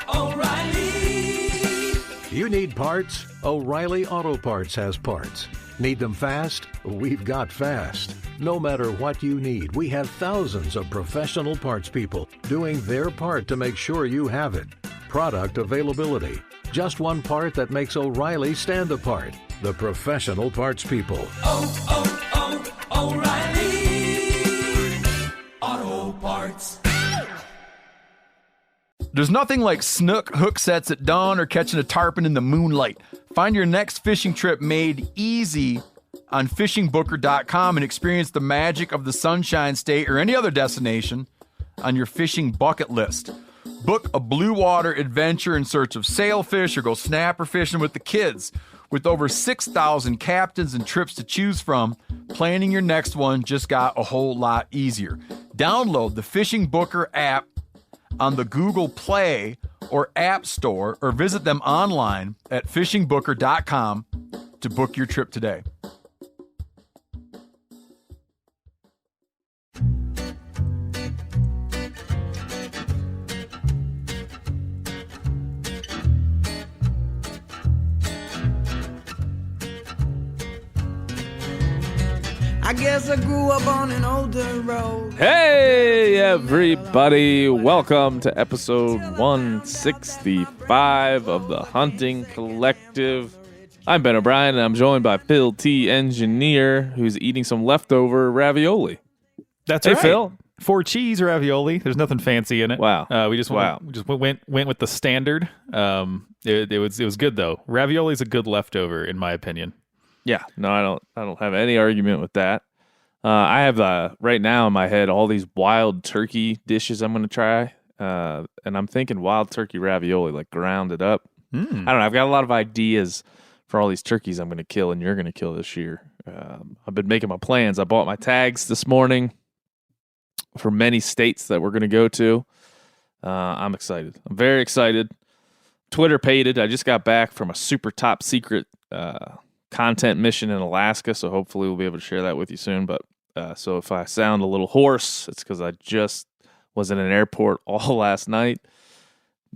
O'Reilly. You need parts? O'Reilly Auto Parts has parts. Need them fast? We've got fast. No matter what you need, we have thousands of professional parts people doing their part to make sure you have it. Product availability. Just one part that makes O'Reilly stand apart. The professional parts people. O'Reilly Auto Parts. There's nothing like snook hook sets at dawn or catching a tarpon in the moonlight. Find your next fishing trip made easy on fishingbooker.com and experience the magic of the Sunshine State or any other destination on your fishing bucket list. Book a blue water adventure in search of sailfish or go snapper fishing with the kids. With over 6,000 captains and trips to choose from, planning your next one just got a whole lot easier. Download the Fishing Booker app on the Google Play or App Store, or visit them online at fishingbooker.com to book your trip today. I guess I grew up on an older road. Hey, everybody. Welcome to episode 165 of the Hunting Collective. I'm Ben O'Brien, and I'm joined by Phil T. Engineer, who's eating some leftover ravioli. That's hey, right. Phil. 4 cheese ravioli. There's nothing fancy in it. Wow. We just went with the standard. It was good though. Ravioli is a good leftover in my opinion. Yeah, no, I don't have any argument with that. I have right now in my head all these wild turkey dishes I'm going to try, and I'm thinking wild turkey ravioli, like ground it up. I don't know. I've got a lot of ideas for all these turkeys I'm going to kill and you're going to kill this year. I've been making my plans. I bought my tags this morning for many states that we're going to go to. I'm excited. I'm very excited. Twitter paid it. I just got back from a super top secret content mission in Alaska, so hopefully we'll be able to share that with you soon. But so if I sound a little hoarse, it's because I just was in an airport all last night,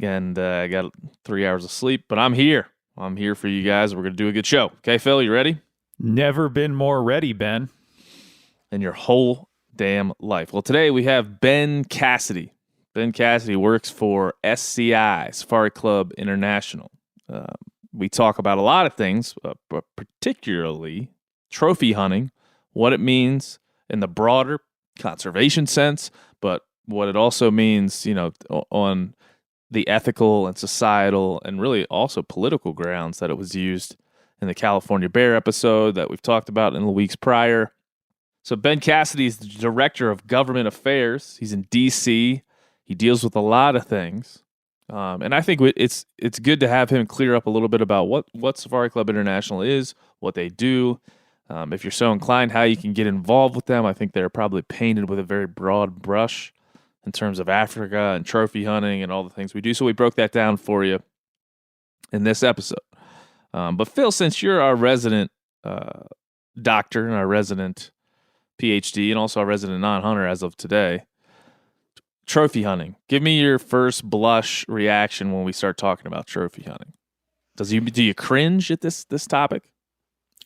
and I got 3 hours of sleep. But I'm here. I'm here for you guys. We're going to do a good show. Okay, Phil, you ready? Never been more ready, Ben. In your whole damn life. Well, today we have Ben Cassidy. Ben Cassidy works for SCI, Safari Club International. We talk about a lot of things, but particularly trophy hunting, what it means in the broader conservation sense, but what it also means, on the ethical and societal and really also political grounds that it was used in the California bear episode that we've talked about in the weeks prior. So Ben Cassidy is the Director of Government Affairs. He's in D.C. He deals with a lot of things. And I think it's good to have him clear up a little bit about what Safari Club International is, what they do. If you're so inclined, how you can get involved with them. I think they're probably painted with a very broad brush in terms of Africa and trophy hunting and all the things we do. So we broke that down for you in this episode. But Phil, since you're our resident doctor and our resident PhD and also our resident non-hunter as of today, trophy hunting. Give me your first blush reaction when we start talking about trophy hunting. Do you cringe at this topic?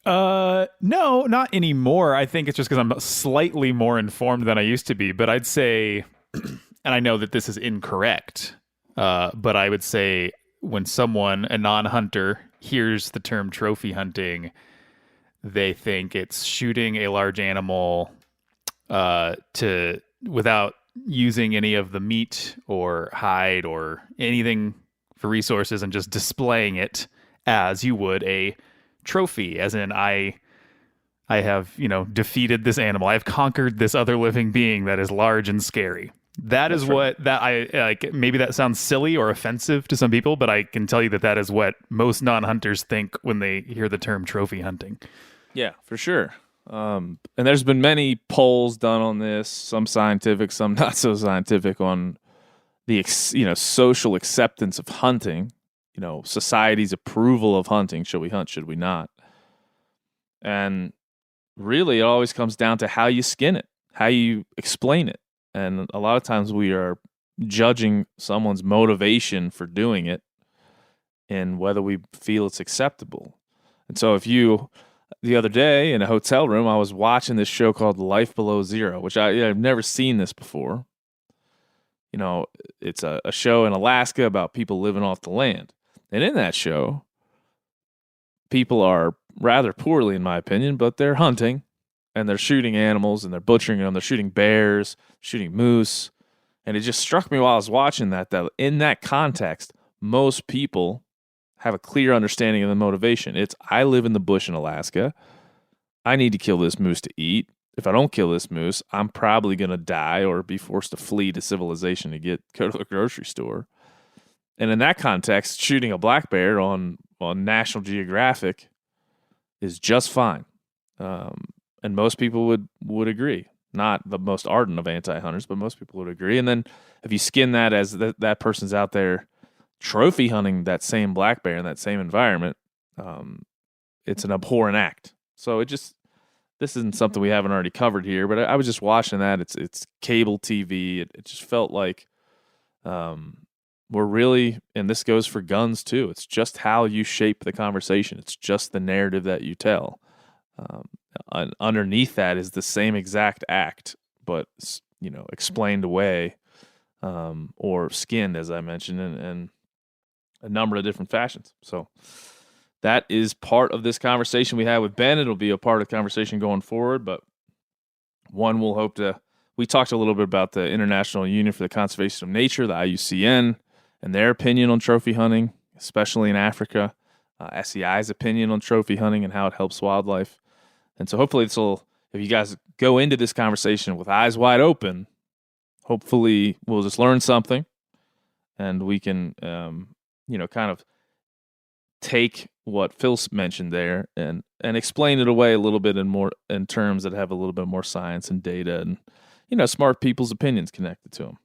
No, not anymore. I think it's just because I'm slightly more informed than I used to be. But I'd say, and I know that this is incorrect, but I would say when someone, a non-hunter, hears the term trophy hunting, they think it's shooting a large animal without using any of the meat or hide or anything for resources and just displaying it as you would a trophy, as in I have, defeated this animal. I've conquered this other living being that is large and scary. That's is right. What that I like. Maybe that sounds silly or offensive to some people, but I can tell you that is what most non-hunters think when they hear the term trophy hunting. Yeah, for sure. And there's been many polls done on this, some scientific, some not so scientific, on the social acceptance of hunting, society's approval of hunting. Should we hunt? Should we not? And really, it always comes down to how you skin it, how you explain it. And a lot of times we are judging someone's motivation for doing it and whether we feel it's acceptable. And so the other day in a hotel room, I was watching this show called Life Below Zero, which I've never seen this before. It's a show in Alaska about people living off the land. And in that show, people are rather poorly, in my opinion, but they're hunting and they're shooting animals and they're butchering them. They're shooting bears, shooting moose. And it just struck me while I was watching that in that context, most people have a clear understanding of the motivation. It's, I live in the bush in Alaska. I need to kill this moose to eat. If I don't kill this moose, I'm probably going to die or be forced to flee to civilization to go to the grocery store. And in that context, shooting a black bear on National Geographic is just fine. And most people would agree. Not the most ardent of anti-hunters, but most people would agree. And then if you skin that as that person's out there trophy hunting that same black bear in that same environment, it's an abhorrent act. So this isn't something we haven't already covered here, but I was just watching that. It's cable TV. It just felt like we're really, and this goes for guns too, it's just how you shape the conversation. It's just the narrative that you tell. Underneath that is the same exact act, but explained away or skinned, as I mentioned, in a number of different fashions. So that is part of this conversation we had with Ben. It'll be a part of the conversation going forward, but one we'll hope to. We talked a little bit about the International Union for the Conservation of Nature, the IUCN, and their opinion on trophy hunting, especially in Africa. SCI's opinion on trophy hunting and how it helps wildlife. And so hopefully if you guys go into this conversation with eyes wide open, hopefully we'll just learn something and we can, kind of take what Phil mentioned there and explain it away a little bit in terms that have a little bit more science and data and, smart people's opinions connected to them.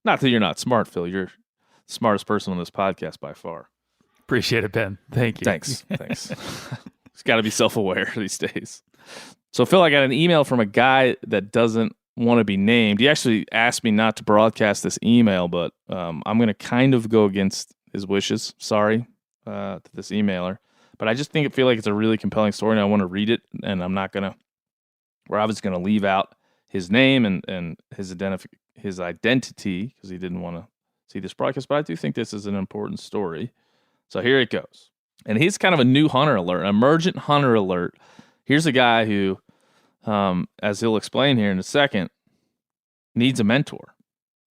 Not that you're not smart, Phil. You're the smartest person on this podcast by far. Appreciate it, Ben. Thank you. Thanks. It's got to be self-aware these days. So, Phil, I got an email from a guy that doesn't want to be named. He actually asked me not to broadcast this email, but I'm going to kind of go against his wishes. Sorry to this emailer. But I just feel like it's a really compelling story, and I want to read it, and we're obviously going to leave out his name and his identity because he didn't want to see this broadcast, but I do think this is an important story. So here it goes. And he's kind of a new hunter alert, an emergent hunter alert. Here's a guy who, as he'll explain here in a second, needs a mentor.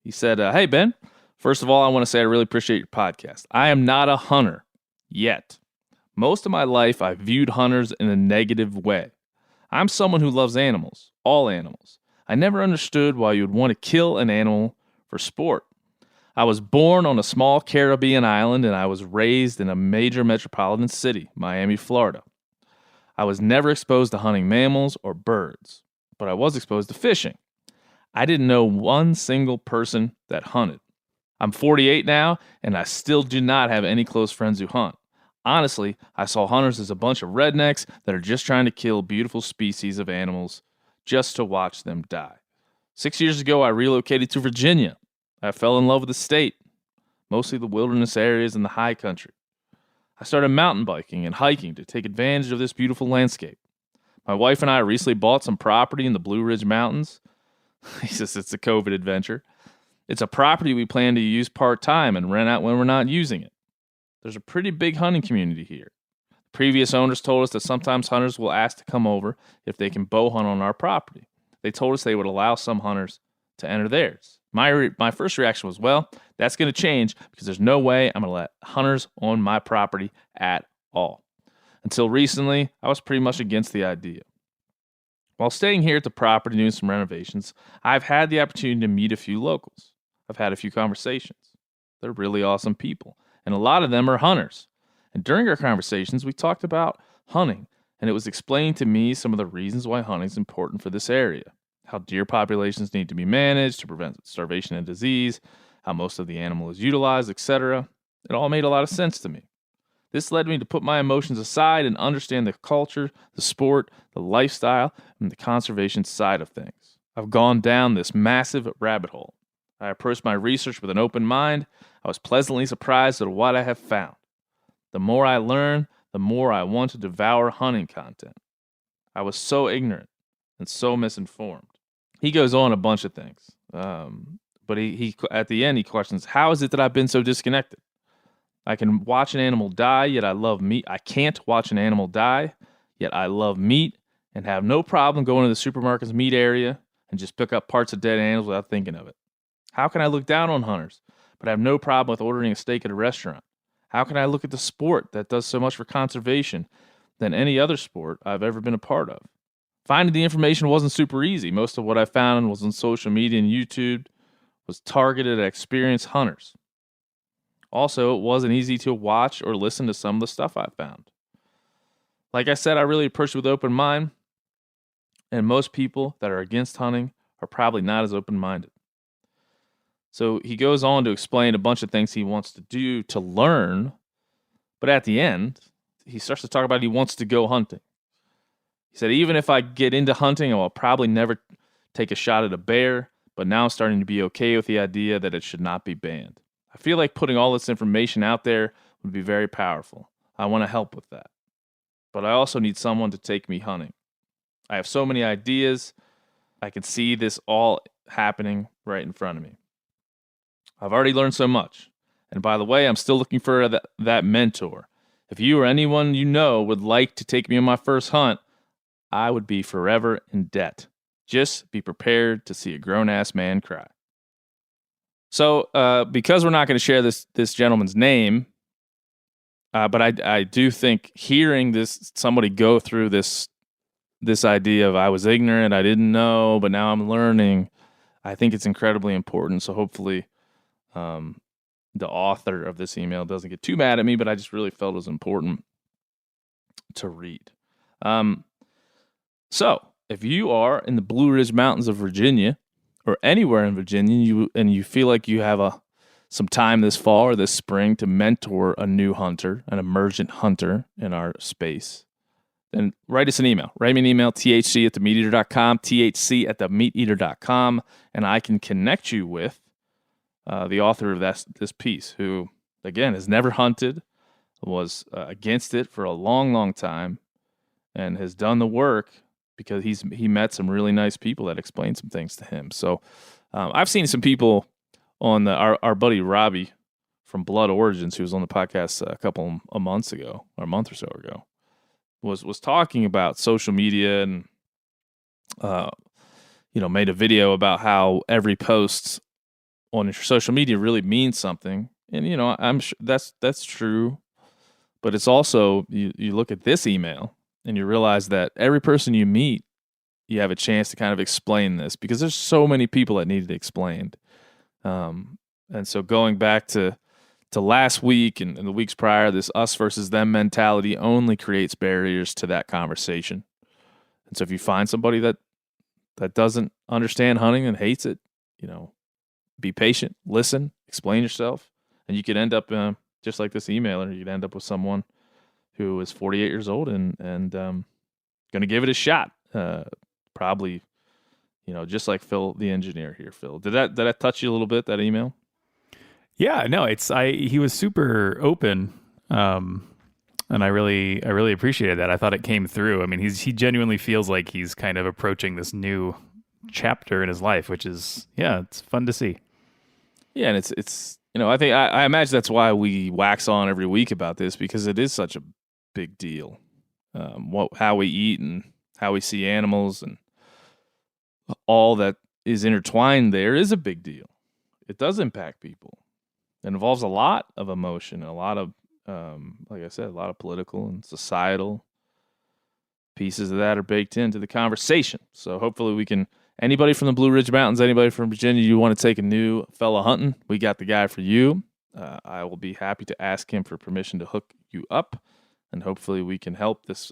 He said, hey, Ben, first of all, I want to say I really appreciate your podcast. I am not a hunter yet. Most of my life, I viewed hunters in a negative way. I'm someone who loves animals, all animals. I never understood why you would want to kill an animal for sport. I was born on a small Caribbean island and I was raised in a major metropolitan city, Miami, Florida. I was never exposed to hunting mammals or birds, but I was exposed to fishing. I didn't know one single person that hunted. I'm 48 now and I still do not have any close friends who hunt. Honestly, I saw hunters as a bunch of rednecks that are just trying to kill beautiful species of animals just to watch them die. 6 years ago, I relocated to Virginia. I fell in love with the state, mostly the wilderness areas and the high country. I started mountain biking and hiking to take advantage of this beautiful landscape. My wife and I recently bought some property in the Blue Ridge Mountains. He says it's a COVID adventure. It's a property we plan to use part-time and rent out when we're not using it. There's a pretty big hunting community here. Previous owners told us that sometimes hunters will ask to come over if they can bow hunt on our property. They told us they would allow some hunters to enter theirs. My first reaction was, well, that's going to change because there's no way I'm going to let hunters on my property at all. Until recently, I was pretty much against the idea. While staying here at the property doing some renovations, I've had the opportunity to meet a few locals. I've had a few conversations. They're really awesome people, and a lot of them are hunters. And during our conversations, we talked about hunting, and it was explained to me some of the reasons why hunting is important for this area. How deer populations need to be managed to prevent starvation and disease, how most of the animal is utilized, etc. It all made a lot of sense to me. This led me to put my emotions aside and understand the culture, the sport, the lifestyle, and the conservation side of things. I've gone down this massive rabbit hole. I approached my research with an open mind. I was pleasantly surprised at what I have found. The more I learn, the more I want to devour hunting content. I was so ignorant and so misinformed. He goes on a bunch of things. But he at the end, he questions, how is it that I've been so disconnected? I can watch an animal die, yet I love meat. I can't watch an animal die, yet I love meat and have no problem going to the supermarket's meat area and just pick up parts of dead animals without thinking of it. How can I look down on hunters, but have no problem with ordering a steak at a restaurant? How can I look at the sport that does so much for conservation than any other sport I've ever been a part of? Finding the information wasn't super easy. Most of what I found was on social media and YouTube, was targeted at experienced hunters. Also, it wasn't easy to watch or listen to some of the stuff I found. Like I said, I really approached it with open mind, and most people that are against hunting are probably not as open-minded. So he goes on to explain a bunch of things he wants to do to learn, but at the end, he starts to talk about he wants to go hunting. He said, even if I get into hunting, I'll probably never take a shot at a bear, but now I'm starting to be okay with the idea that it should not be banned. I feel like putting all this information out there would be very powerful. I want to help with that. But I also need someone to take me hunting. I have so many ideas. I can see this all happening right in front of me. I've already learned so much. And by the way, I'm still looking for that mentor. If you or anyone you know would like to take me on my first hunt, I would be forever in debt. Just be prepared to see a grown-ass man cry. So, because we're not going to share this gentleman's name, but I do think hearing somebody go through this idea of I was ignorant, I didn't know, but now I'm learning, I think it's incredibly important. So hopefully the author of this email doesn't get too mad at me, but I just really felt it was important to read. So, if you are in the Blue Ridge Mountains of Virginia, or anywhere in Virginia, and you feel like you have some time this fall or this spring to mentor a new hunter, an emergent hunter in our space, then write us an email. Write me an email, thc@themeateater.com, thc@themeateater.com, and I can connect you with the author of this piece, who, again, has never hunted, was against it for a long, long time, and has done the work because he met some really nice people that explained some things to him. So I've seen some people on our buddy Robbie from Blood Origins, who was on the podcast a month or so ago, was talking about social media and made a video about how every post on your social media really means something. And I'm sure that's true, but it's also you look at this email and you realize that every person you meet, you have a chance to kind of explain this, because there's so many people that need it explained. And so going back to last week and the weeks prior, this us versus them mentality only creates barriers to that conversation. And so if you find somebody that doesn't understand hunting and hates it, be patient, listen, explain yourself, and you could end up just like this emailer. You'd end up with someone who is 48 years old and going to give it a shot. Probably, just like Phil, the engineer here. Phil, did that touch you a little bit, that email? Yeah, no, he was super open, and I really appreciated that. I thought it came through. I mean, he genuinely feels like he's kind of approaching this new chapter in his life, which is, it's fun to see. Yeah, and it's I think I imagine that's why we wax on every week about this, because it is such a big deal. How we eat and how we see animals and all that is intertwined there is a big deal. It does impact people. It involves a lot of emotion, a lot of, like I said, a lot of political and societal pieces of that are baked into the conversation. So hopefully anybody from the Blue Ridge Mountains, anybody from Virginia, you want to take a new fella hunting, we got the guy for you. I will be happy to ask him for permission to hook you up, and hopefully we can help this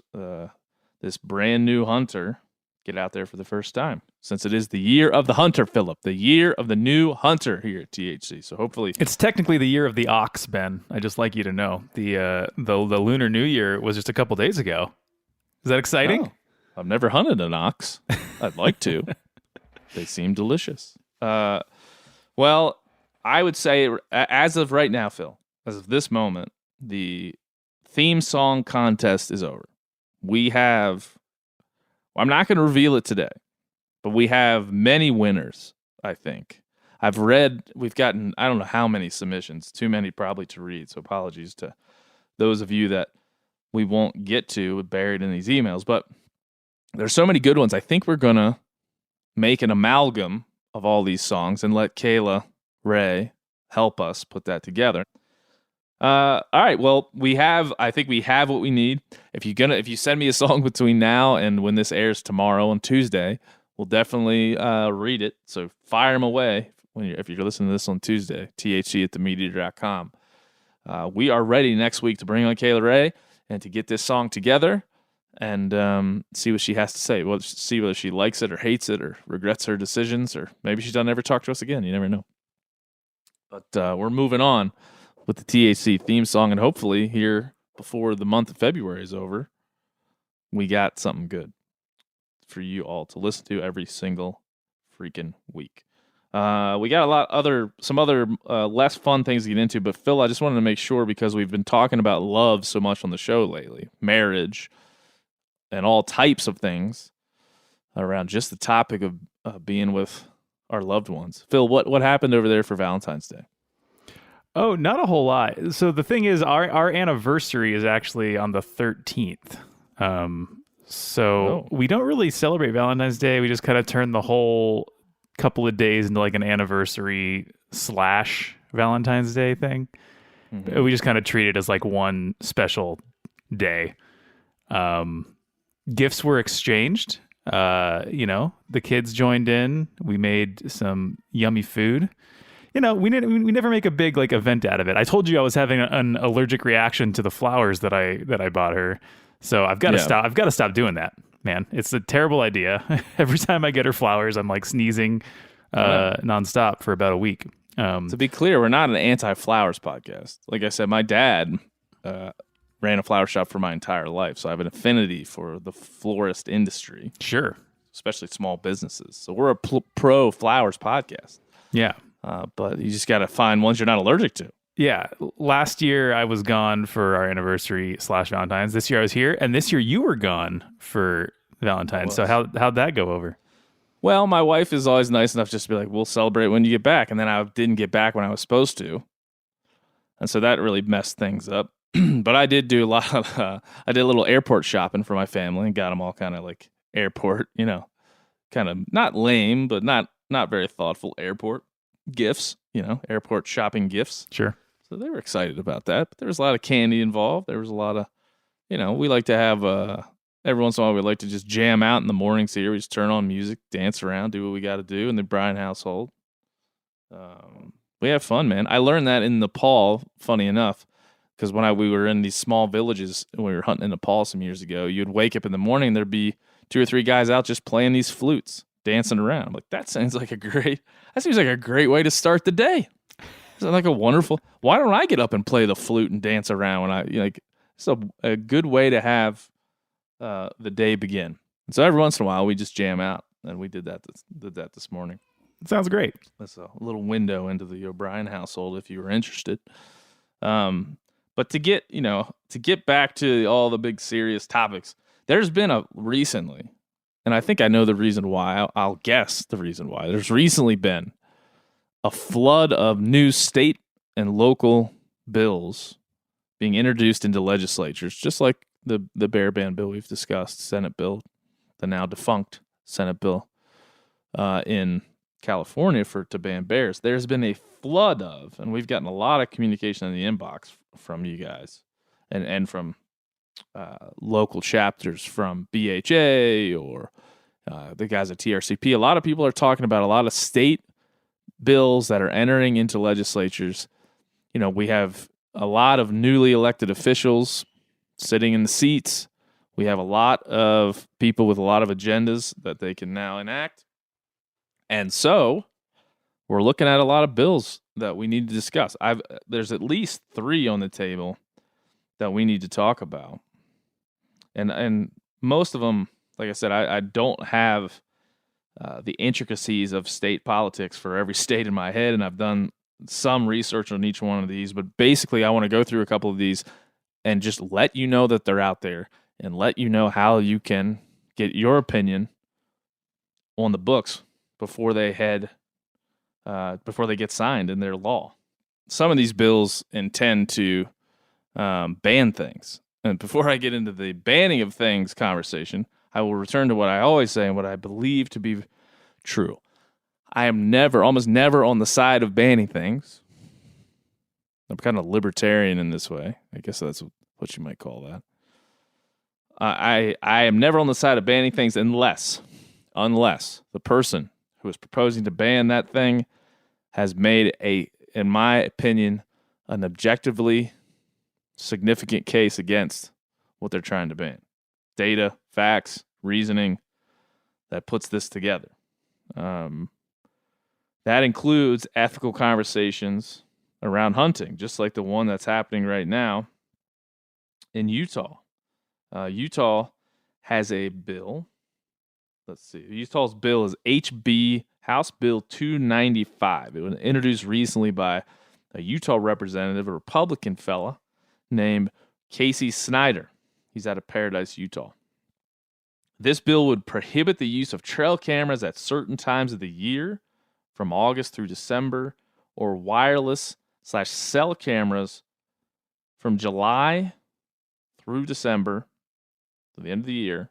brand new hunter get out there for the first time, since it is the year of the hunter, Philip, the year of the new hunter here at THC. So hopefully it's technically the year of the ox, Ben. I just like you to know the Lunar New Year was just a couple days ago. Is that exciting? Oh, I've never hunted an ox. I'd like to. They seem delicious. Well, Well, I would say as of right now, Phil, as of this moment, the theme song contest is over. We have, I'm not going to reveal it today, but we have many winners, I think. We've gotten, I don't know how many submissions, too many probably to read, so apologies to those of you that we won't get to buried in these emails, but there's so many good ones. I think we're going to make an amalgam of all these songs and let Kayla Ray help us put that together. All right. Well, I think we have what we need. If you send me a song between now and when this airs tomorrow on Tuesday, we'll definitely read it. So fire them away if you're listening to this on Tuesday, thc@themeateater.com. We are ready next week to bring on Kayla Ray and to get this song together and see what she has to say. We'll see whether she likes it or hates it or regrets her decisions, or maybe she doesn't ever talk to us again. You never know. But we're moving on with the THC theme song, and hopefully here before the month of February is over, we got something good for you all to listen to every single freaking week. We got some other less fun things to get into, but Phil, I just wanted to make sure, because we've been talking about love so much on the show lately, marriage, and all types of things around just the topic of being with our loved ones. Phil, what happened over there for Valentine's Day? Oh, not a whole lot. So the thing is, our anniversary is actually on the 13th. We don't really celebrate Valentine's Day. We just kind of turn the whole couple of days into like an anniversary / Valentine's Day thing. Mm-hmm. We just kind of treat it as like one special day. Gifts were exchanged. The kids joined in. We made some yummy food. We never make a big like event out of it. I told you I was having an allergic reaction to the flowers that I bought her. So I've got to stop. I've got to stop doing that, man. It's a terrible idea. Every time I get her flowers, I'm like sneezing nonstop for about a week. To be clear, we're not an anti-flowers podcast. Like I said, my dad ran a flower shop for my entire life, so I have an affinity for the florist industry. Sure. Especially small businesses. So we're a pro flowers podcast. Yeah. But you just got to find ones you're not allergic to. Yeah. Last year I was gone for our anniversary / Valentine's. This year I was here, and this year you were gone for Valentine's. So how'd that go over? Well, my wife is always nice enough just to be like, we'll celebrate when you get back. And then I didn't get back when I was supposed to. And so that really messed things up. But I did do I did a little airport shopping for my family and got them all kind of like airport, kind of not lame, but not very thoughtful airport gifts, airport shopping gifts. Sure. So they were excited about that. But there was a lot of candy involved. There was a lot of, we like to have, every once in a while we like to just jam out in the mornings here. We just turn on music, dance around, do what we got to do in the Bryan household. We have fun, man. I learned that in Nepal, funny enough. Because when we were in these small villages, when we were hunting in Nepal some years ago, you'd wake up in the morning, there'd be 2 or 3 guys out just playing these flutes, dancing around. I'm like, that seems like a great way to start the day. Isn't like a wonderful? Why don't I get up and play the flute and dance around when it's a good way to have the day begin. And so every once in a while we just jam out, and we did that this morning. Sounds great. That's a little window into the O'Brien household if you were interested. But to get back to all the big serious topics, there's been recently, and I think I know the reason why. I'll guess the reason why. There's recently been a flood of new state and local bills being introduced into legislatures, just like the bear ban bill we've discussed, Senate bill, the now defunct Senate bill in California to ban bears. There's been a flood of, and we've gotten a lot of communication in the inbox from you guys and from local chapters from BHA or the guys at TRCP. A lot of people are talking about a lot of state bills that are entering into legislatures. We have a lot of newly elected officials sitting in the seats. We have a lot of people with a lot of agendas that they can now enact. And so we're looking at a lot of bills that we need to discuss. There's at least 3 on the table that we need to talk about. And most of them, like I said, I don't have the intricacies of state politics for every state in my head, and I've done some research on each one of these. But basically, I want to go through a couple of these and just let you know that they're out there and let you know how you can get your opinion on the books before they get signed in their law. Some of these bills intend to ban things. And before I get into the banning of things conversation, I will return to what I always say and what I believe to be true. I am almost never on the side of banning things. I'm kind of libertarian in this way. I guess that's what you might call that. I am never on the side of banning things unless the person who is proposing to ban that thing has made in my opinion, an objectively significant case against what they're trying to ban. Data, facts, reasoning that puts this together. That includes ethical conversations around hunting, just like the one that's happening right now in Utah. Utah has a bill. Let's see. Utah's bill is HB House Bill 295. It was introduced recently by a Utah representative, a Republican fella named Casey Snyder. He's out of Paradise, Utah. This bill would prohibit the use of trail cameras at certain times of the year from August through December, or wireless/cell cameras from July through December to the end of the year.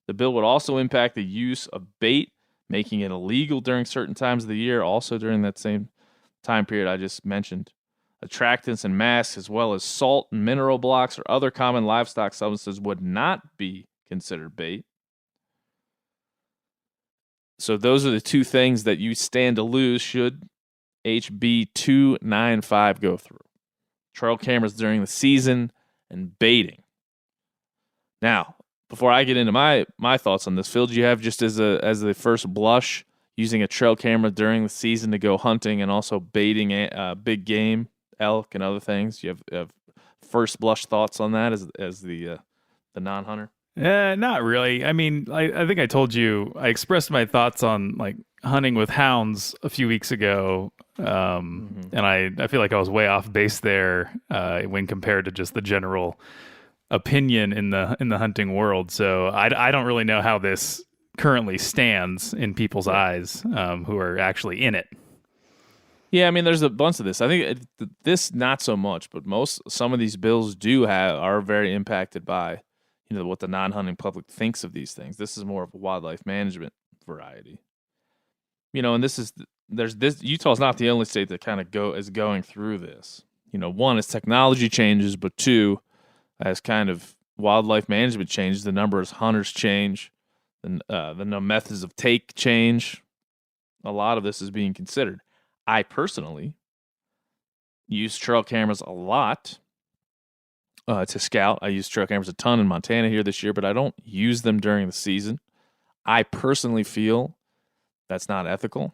The bill would also impact the use of bait, making it illegal during certain times of the year, also during that same time period I just mentioned. Attractants and masks, as well as salt and mineral blocks or other common livestock substances, would not be considered bait. So those are the two things that you stand to lose should HB 295 go through. Trail cameras during the season and baiting. Now, before I get into my thoughts on this, Phil, do you have just as the first blush using a trail camera during the season to go hunting and also baiting big game, elk and other things? Do you have first blush thoughts on that as the non-hunter? Not really. I mean, I think I told you, I expressed my thoughts on like hunting with hounds a few weeks ago, and I feel like I was way off base there when compared to just the general opinion in the hunting world. So I don't really know how this currently stands in people's eyes who are actually in it. Yeah, I mean, there's a bunch of this. I think this not so much, but some of these bills are very impacted by what the non-hunting public thinks of these things. This is more of a wildlife management variety. And Utah's not the only state that kind of is going through this. One is technology changes, but two, as kind of wildlife management changes, the number of hunters change, the methods of take change. A lot of this is being considered. I personally use trail cameras a lot to scout. I use trail cameras a ton in Montana here this year, but I don't use them during the season. I personally feel that's not ethical.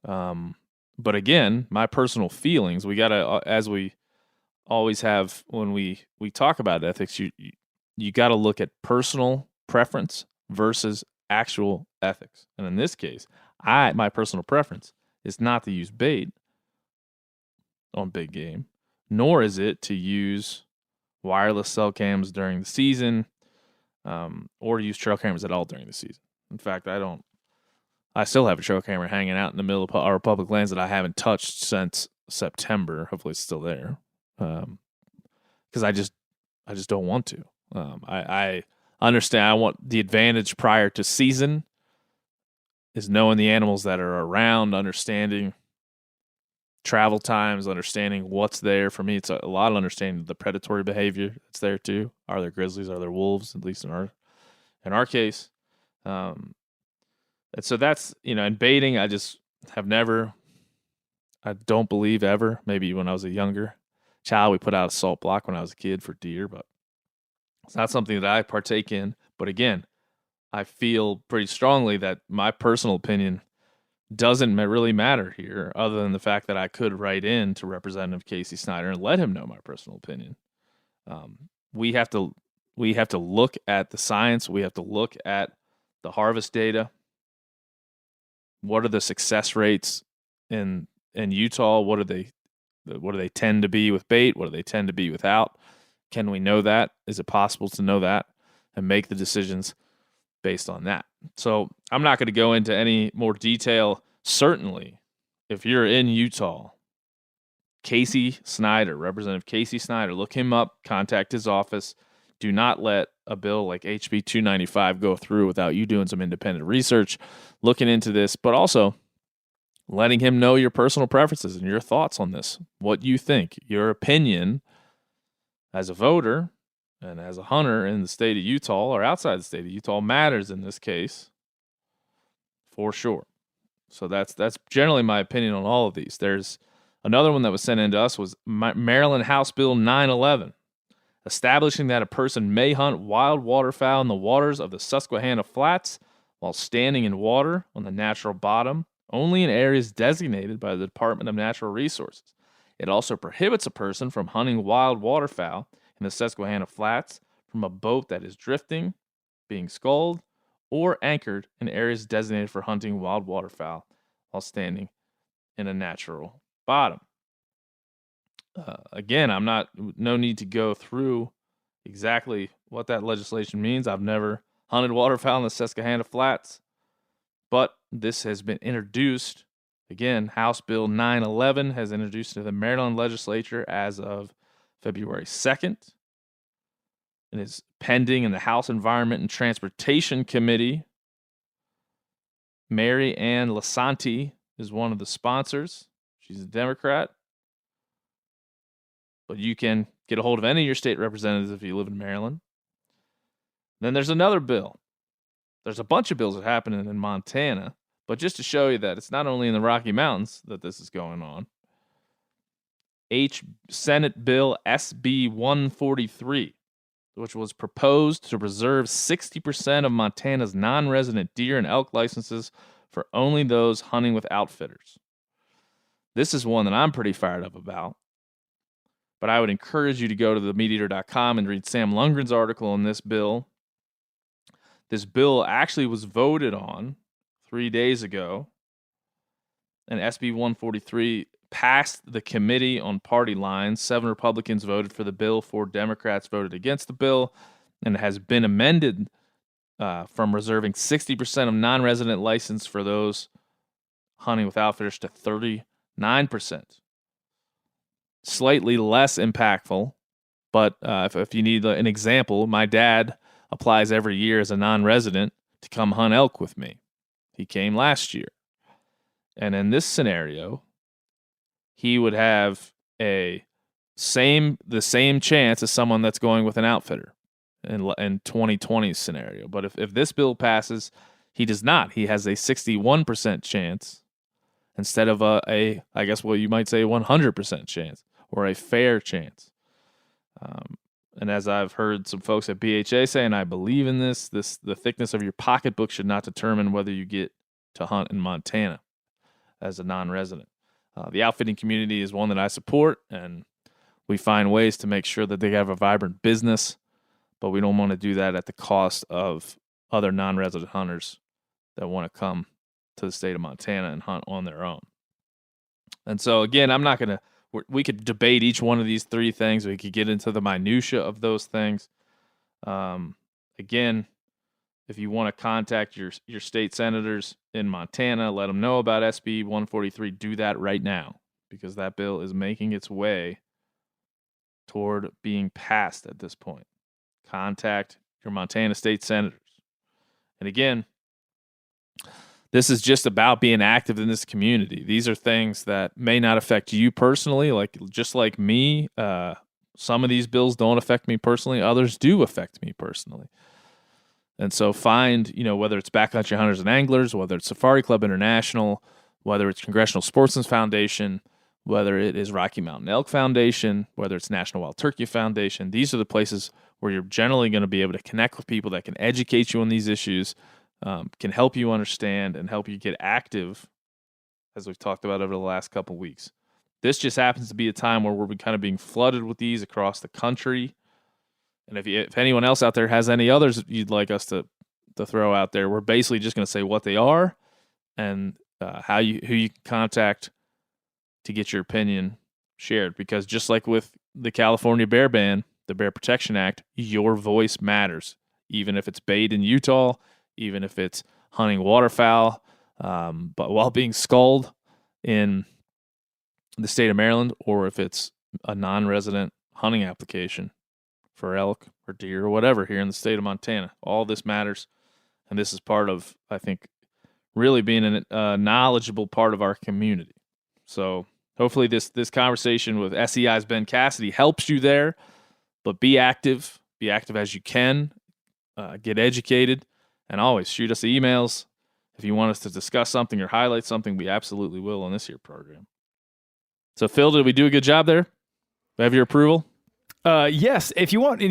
But again, my personal feelings, we got to, as we always have when we talk about ethics, you got to look at personal preference versus actual ethics. And in this case, my personal preference is not to use bait on big game, nor is it to use wireless cell cams during the season, or to use trail cameras at all during the season. In fact, I still have a trail camera hanging out in the middle of our public lands that I haven't touched since September. Hopefully it's still there. Because I just don't want to. I understand. I want the advantage prior to season is knowing the animals that are around, understanding travel times, understanding what's there. For me, it's a lot of understanding the predatory behavior that's there too. Are there grizzlies? Are there wolves? At least in our case. And so that's, and baiting, I don't believe ever, maybe when I was a younger child, we put out a salt block when I was a kid for deer, but it's not something that I partake in. But again, I feel pretty strongly that my personal opinion doesn't really matter here, other than the fact that I could write in to Representative Casey Snyder and let him know my personal opinion. We have to look at the science. We have to look at the harvest data. What are the success rates in Utah? What do they tend to be with bait? What do they tend to be without? Can we know that? Is it possible to know that and make the decisions based on that? So I'm not going to go into any more detail. Certainly, if you're in Utah, Casey Snyder, Representative Casey Snyder, look him up, contact his office. Do not let a bill like HB 295 go through without you doing some independent research, looking into this, but also letting him know your personal preferences and your thoughts on this, what you think, your opinion as a voter and as a hunter in the state of Utah or outside the state of Utah matters in this case for sure. So that's generally my opinion on all of these. There's another one that was sent in to us was Maryland House Bill 911, establishing that a person may hunt wild waterfowl in the waters of the Susquehanna Flats while standing in water on the natural bottom, only in areas designated by the Department of Natural Resources. It also prohibits a person from hunting wild waterfowl in the Susquehanna Flats from a boat that is drifting, being sculled, or anchored in areas designated for hunting wild waterfowl while standing in a natural bottom. Again, no need to go through exactly what that legislation means. I've never hunted waterfowl in the Susquehanna Flats, but this has been introduced. Again, House Bill 911 has introduced to the Maryland legislature as of February 2nd. It is pending in the House Environment and Transportation Committee. Mary Ann Lasanti is one of the sponsors. She's a Democrat. But you can get a hold of any of your state representatives if you live in Maryland. Then there's another bill. There's a bunch of bills that happen in Montana, but just to show you that it's not only in the Rocky Mountains that this is going on. Senate Bill SB 143, which was proposed to preserve 60% of Montana's non-resident deer and elk licenses for only those hunting with outfitters. This is one that I'm pretty fired up about. But I would encourage you to go to themeateater.com and read Sam Lundgren's article on this bill. This bill actually was voted on 3 days ago, and SB 143 passed the committee on party lines. 7 Republicans voted for the bill, 4 Democrats voted against the bill, and it has been amended from reserving 60% of non-resident license for those hunting with outfitters to 39%. Slightly less impactful, but if you need an example, my dad applies every year as a non-resident to come hunt elk with me. He came last year. And in this scenario, he would have the same chance as someone that's going with an outfitter in 2020's scenario. But if this bill passes, he does not. He has a 61% chance instead of I guess what you might say 100% chance or a fair chance. And as I've heard some folks at BHA say, and I believe in this, the thickness of your pocketbook should not determine whether you get to hunt in Montana as a non-resident. The outfitting community is one that I support, and we find ways to make sure that they have a vibrant business, but we don't want to do that at the cost of other non-resident hunters that want to come to the state of Montana and hunt on their own. And so, again, I'm not going to we could debate each one of these 3 things. We could get into the minutia of those things. Again, if you want to contact your state senators in Montana, let them know about SB 143. Do that right now because that bill is making its way toward being passed at this point. Contact your Montana state senators. And again, this is just about being active in this community. These are things that may not affect you personally, just like me. Some of these bills don't affect me personally. Others do affect me personally. And so find, whether it's Backcountry Hunters and Anglers, whether it's Safari Club International, whether it's Congressional Sportsmen's Foundation, whether it is Rocky Mountain Elk Foundation, whether it's National Wild Turkey Foundation. These are the places where you're generally going to be able to connect with people that can educate you on these issues, can help you understand and help you get active, as we've talked about over the last couple weeks. This just happens to be a time where we're kind of being flooded with these across the country. And if anyone else out there has any others you'd like us to throw out there, we're basically just going to say what they are. And who you can contact to get your opinion shared. Because just like with the California bear ban, the Bear Protection Act, your voice matters, even if it's bait in Utah, even if it's hunting waterfowl, but while being sculled in the state of Maryland, or if it's a non-resident hunting application for elk or deer or whatever here in the state of Montana. All this matters, and this is part of, I think, really being a knowledgeable part of our community. So hopefully this conversation with SCI's Ben Cassidy helps you there, but be active as you can, get educated, and always shoot us emails. If you want us to discuss something or highlight something, we absolutely will on this here program. So, Phil, did we do a good job there? Do I have your approval? Yes. If you want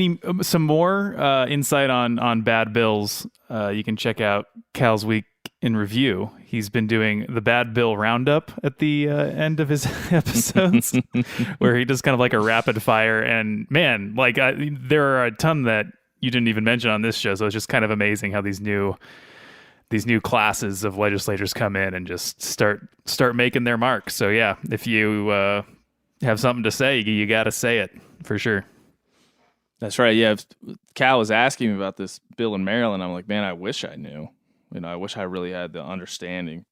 some more insight on bad bills, you can check out Cal's Week in Review. He's been doing the Bad Bill Roundup at the end of his episodes, where he does kind of like a rapid fire. And man, like there are a ton that you didn't even mention on this show. So it's just kind of amazing how these new classes of legislators come in and just start making their mark. So yeah, if you have something to say, you got to say it for sure. That's right. Yeah. Cal was asking me about this bill in Maryland. I'm like, man, I wish I knew. I wish I really had the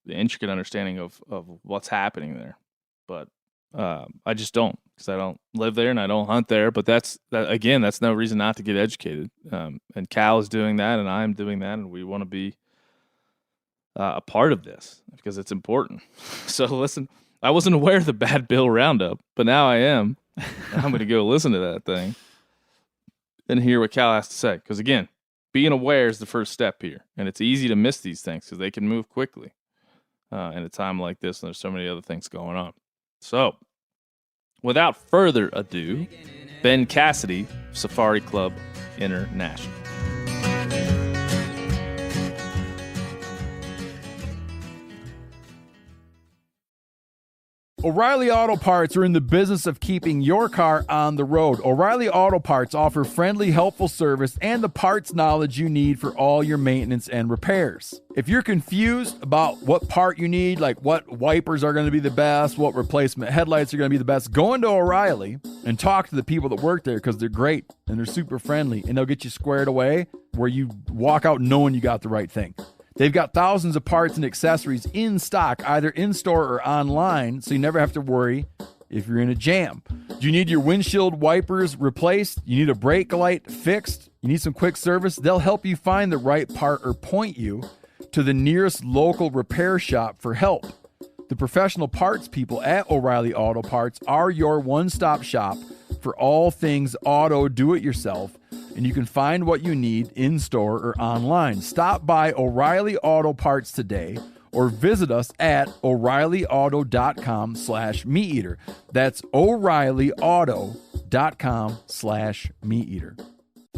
intricate understanding of what's happening there. But I just don't, because I don't live there and I don't hunt there. But that's no reason not to get educated. And Cal is doing that, and I'm doing that, and we want to be a part of this because it's important. So listen, I wasn't aware of the Bad Bill Roundup, but now I am. I'm going to go listen to that thing and hear what Cal has to say. Because again, being aware is the first step here, and it's easy to miss these things because they can move quickly in a time like this, and there's so many other things going on. So, without further ado, Ben Cassidy, Safari Club International. O'Reilly Auto Parts are in the business of keeping your car on the road. O'Reilly Auto Parts offer friendly, helpful service and the parts knowledge you need for all your maintenance and repairs. If you're confused about what part you need, like what wipers are going to be the best, what replacement headlights are going to be the best, go into O'Reilly and talk to the people that work there, because they're great and they're super friendly, and they'll get you squared away where you walk out knowing you got the right thing. They've got thousands of parts and accessories in stock, either in-store or online, so you never have to worry if you're in a jam. Do you need your windshield wipers replaced? You need a brake light fixed? You need some quick service? They'll help you find the right part or point you to the nearest local repair shop for help. The professional parts people at O'Reilly Auto Parts are your one-stop shop for all things auto do-it-yourself, and you can find what you need in-store or online. Stop by O'Reilly Auto Parts today or visit us at O'ReillyAuto.com/MeatEater. That's O'ReillyAuto.com/MeatEater.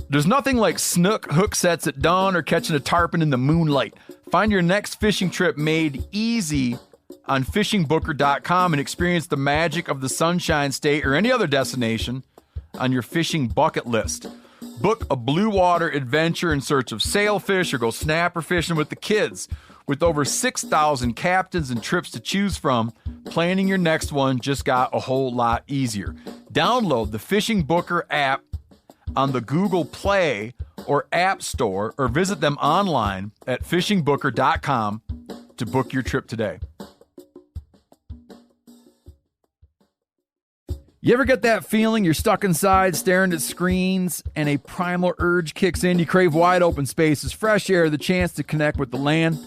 There's nothing like snook hook sets at dawn or catching a tarpon in the moonlight. Find your next fishing trip made easy on fishingbooker.com and experience the magic of the Sunshine State or any other destination on your fishing bucket list. Book a blue water adventure in search of sailfish or go snapper fishing with the kids. With over 6,000 captains and trips to choose from, planning your next one just got a whole lot easier. Download the Fishing Booker app on the Google Play or App Store, or visit them online at fishingbooker.com to book your trip today. You ever get that feeling you're stuck inside staring at screens and a primal urge kicks in? You crave wide open spaces, fresh air, the chance to connect with the land.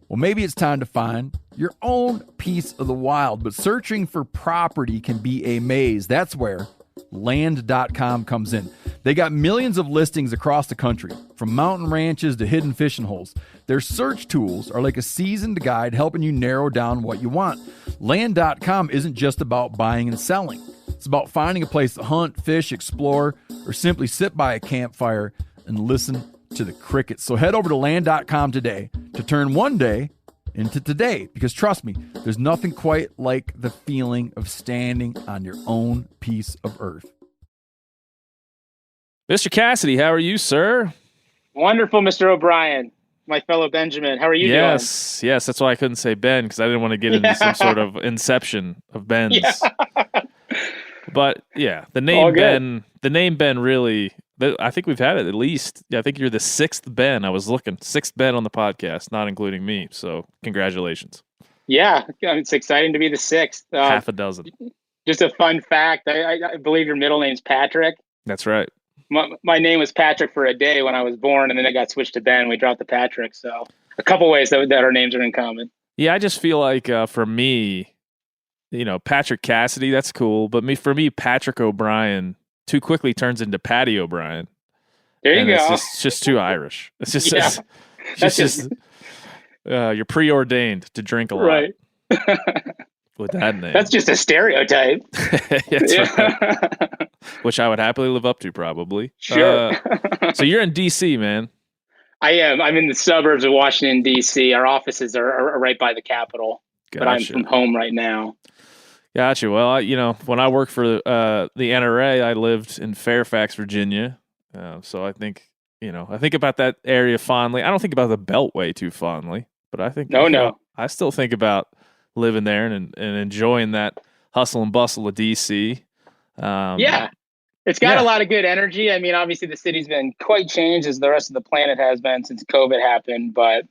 Well, maybe it's time to find your own piece of the wild, but searching for property can be a maze. That's where Land.com comes in. They got millions of listings across the country, from mountain ranches to hidden fishing holes. Their search tools are like a seasoned guide helping you narrow down what you want. Land.com isn't just about buying and selling. It's about finding a place to hunt, fish, explore, or simply sit by a campfire and listen to the crickets. So head over to Land.com today to turn one day into today, because trust me, there's nothing quite like the feeling of standing on your own piece of earth. Mr. Cassidy, how are you, sir? Wonderful, Mr. O'Brien. my fellow Benjamin. How are you Yes, that's why I couldn't say Ben, because I didn't want to get into some sort of inception of Ben's. Yeah. But yeah, the All name good. Ben really. I think we've had it at least. I think you're the sixth Ben. I was looking sixth Ben on the podcast, not including me. So congratulations. Yeah, it's exciting to be the sixth. Half a dozen. Just a fun fact. I believe your middle name's Patrick. That's right. My name was Patrick for a day when I was born, and then it got switched to Ben. We dropped the Patrick. So a couple ways that our names are in common. Yeah, I just feel like for me, Patrick Cassidy, that's cool. But for me, Patrick O'Brien too quickly turns into Patty O'Brien. There you go. It's just too Irish. It's just, Yeah. You're preordained to drink a lot. Right. With that name. That's just a stereotype. That's right. Which I would happily live up to, probably. Sure. So you're in D.C., man. I am. I'm in the suburbs of Washington, D.C. Our offices are right by the Capitol, but I'm from home right now. Gotcha. Well, when I worked for the NRA, I lived in Fairfax, Virginia. So I think, I think about that area fondly. I don't think about the Beltway too fondly, but I think, No. I still think about living there and enjoying that hustle and bustle of DC. Yeah. It's got a lot of good energy. I mean, obviously the city's been quite changed as the rest of the planet has been since COVID happened, but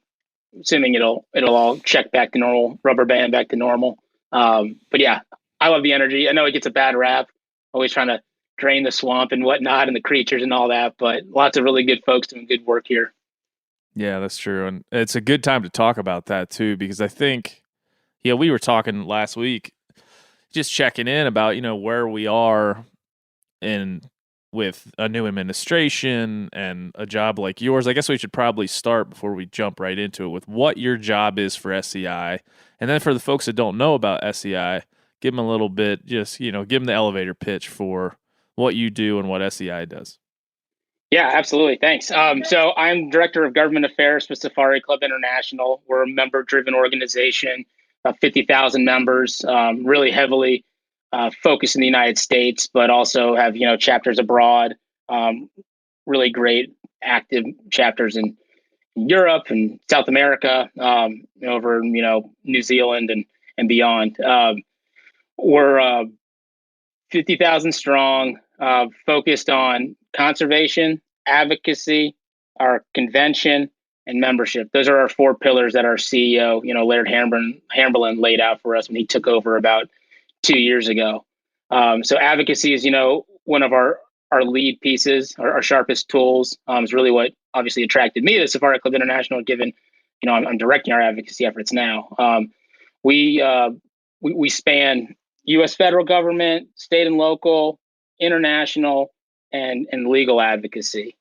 assuming it'll all check back to normal, rubber band back to normal. But yeah, I love the energy. I know it gets a bad rap, always trying to drain the swamp and whatnot and the creatures and all that, but lots of really good folks doing good work here. Yeah, that's true. And it's a good time to talk about that too, because I think, we were talking last week, just checking in about, where we are with a new administration and a job like yours. I guess we should probably start before we jump right into it with what your job is for SCI. And then for the folks that don't know about SCI, give them a little bit, just, give them the elevator pitch for what you do and what SCI does. Yeah, absolutely. Thanks. So I'm Director of Government Affairs for Safari Club International. We're a member-driven organization, about 50,000 members, really heavily focused in the United States, but also have, chapters abroad, really great active chapters in Europe and South America, over, New Zealand and beyond. We're 50,000 strong, focused on conservation, advocacy, our convention, and membership. Those are our four pillars that our CEO, Laird Hamberlin laid out for us when he took over about 2 years ago. So advocacy is, one of our lead pieces, our sharpest tools. Is really what obviously attracted me to Safari Club International, given, I'm directing our advocacy efforts now. We span U.S. federal government, state and local, international, and legal advocacy.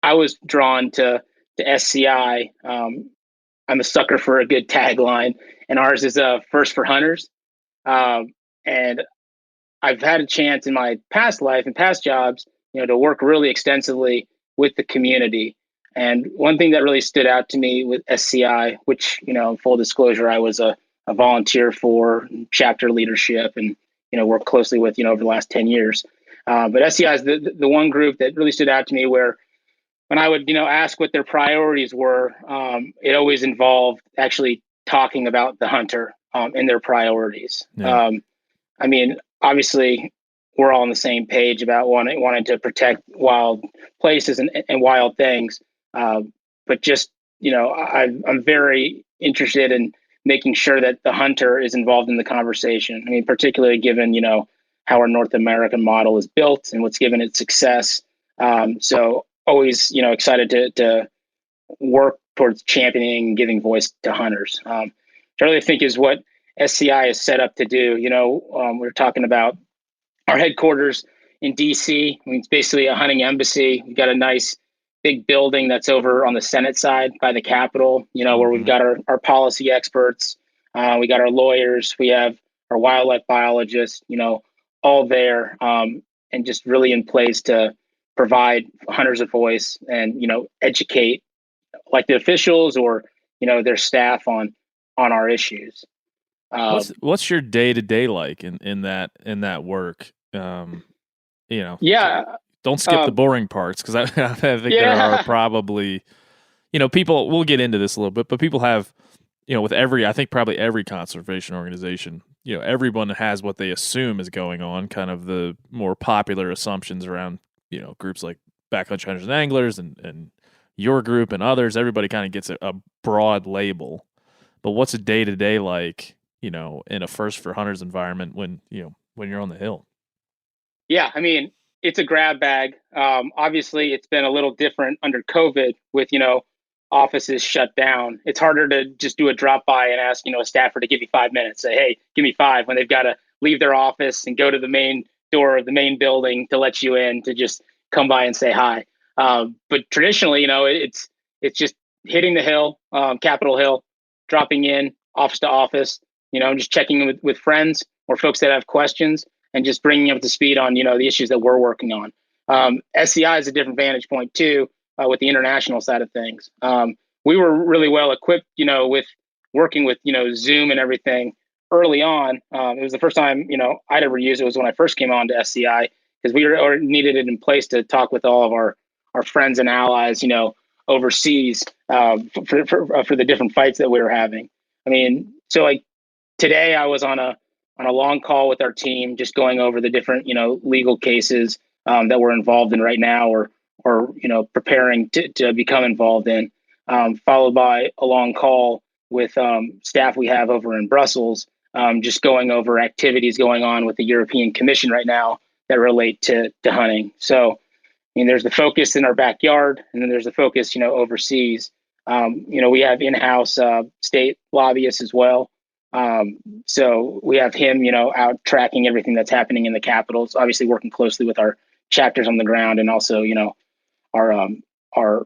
I was drawn to SCI. I'm a sucker for a good tagline, and ours is first for hunters. And I've had a chance in my past life and past jobs, to work really extensively with the community. And one thing that really stood out to me with SCI, which, full disclosure, I was a volunteer for chapter leadership and, worked closely with, over the last 10 years. But SCI is the one group that really stood out to me where when I would, ask what their priorities were, it always involved actually talking about the hunter and their priorities. Yeah. I mean, obviously, we're all on the same page about wanting to protect wild places and wild things. But just, I'm very interested in making sure that the hunter is involved in the conversation. I mean, particularly given, how our North American model is built and what's given it success. So always, excited to work towards championing and giving voice to hunters. I really think is what SCI is set up to do. We're talking about our headquarters in DC. I mean, it's basically a hunting embassy. We've got a nice big building that's over on the Senate side by the Capitol, where we've got our policy experts. We got our lawyers. We have our wildlife biologists, all there, and just really in place to provide hunters a voice and, educate elected officials or, their staff on our issues. What's your day-to-day like in that work? Yeah. Don't skip the boring parts, because I think there are probably people, we'll get into this a little bit, but people have, with I think probably every conservation organization, everyone has what they assume is going on, kind of the more popular assumptions around, groups like Backcountry Hunters and Anglers and your group and others. Everybody kind of gets a broad label. But what's a day-to-day like, in a First for Hunters environment when you're on the hill? Yeah, I mean, it's a grab bag. Obviously, it's been a little different under COVID with, offices shut down. It's harder to just do a drop by and ask, a staffer to give you 5 minutes. Say, hey, give me 5, when they've got to leave their office and go to the main door of the main building to let you in to just come by and say hi. But traditionally, it's just hitting the hill, Capitol Hill, dropping in office to office, just checking with friends or folks that have questions and just bringing them up to speed on, the issues that we're working on. SCI is a different vantage point too, with the international side of things. We were really well equipped, with working with, Zoom and everything early on. It was the first time, I'd ever used it was when I first came on to SCI, because we needed it in place to talk with all of our friends and allies, overseas, for the different fights that we were having. I mean, so like today I was on a long call with our team, just going over the different, legal cases that we're involved in right now, or preparing to become involved in, followed by a long call with staff we have over in Brussels, just going over activities going on with the European Commission right now that relate to hunting. So, I mean, there's the focus in our backyard, and then there's the focus, overseas. We have in-house state lobbyists as well. So we have him, out tracking everything that's happening in the capitals, obviously working closely with our chapters on the ground, and also, our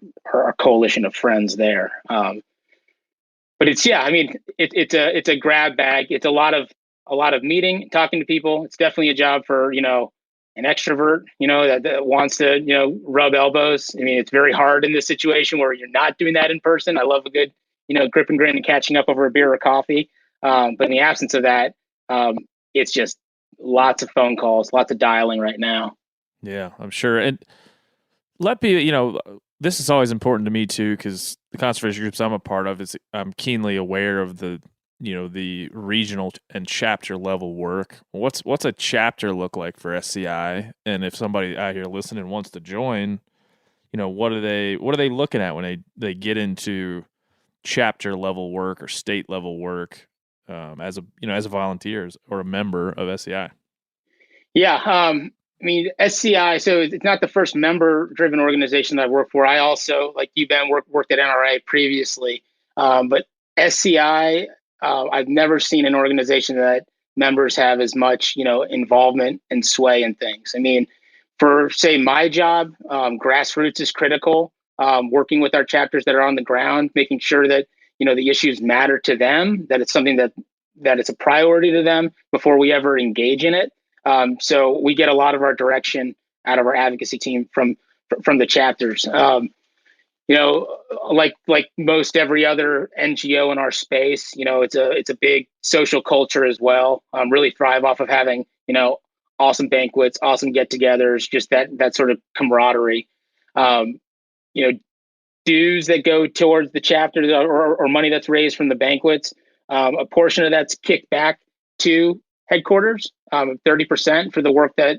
coalition of friends there. But it's a grab bag. It's a lot of meeting, talking to people. It's definitely a job for, an extrovert, that wants to, rub elbows. I mean, it's very hard in this situation where you're not doing that in person. I love a good, grip and grin and catching up over a beer or coffee. But in the absence of that, it's just lots of phone calls, lots of dialing right now. Yeah, I'm sure. And this is always important to me too, because the conservation groups I'm a part of, I'm keenly aware of the regional and chapter level work. What's a chapter look like for SCI? And if somebody out here listening wants to join, what are they looking at when they get into chapter level work or state level work, as a volunteer or a member of SCI? Yeah. I mean, SCI, so it's not the first member-driven organization that I've worked for. I also, like you, Ben, worked at NRA previously. But SCI, I've never seen an organization that members have as much, involvement and sway in things. I mean, for, say, my job, grassroots is critical. Working with our chapters that are on the ground, making sure that, the issues matter to them, that it's something that it's a priority to them before we ever engage in it. So we get a lot of our direction out of our advocacy team from the chapters. Like most every other NGO in our space, it's a big social culture as well. Really thrive off of having, awesome banquets, awesome get-togethers, just that sort of camaraderie. Dues that go towards the chapters or money that's raised from the banquets, a portion of that's kicked back to headquarters, 30% for the work that,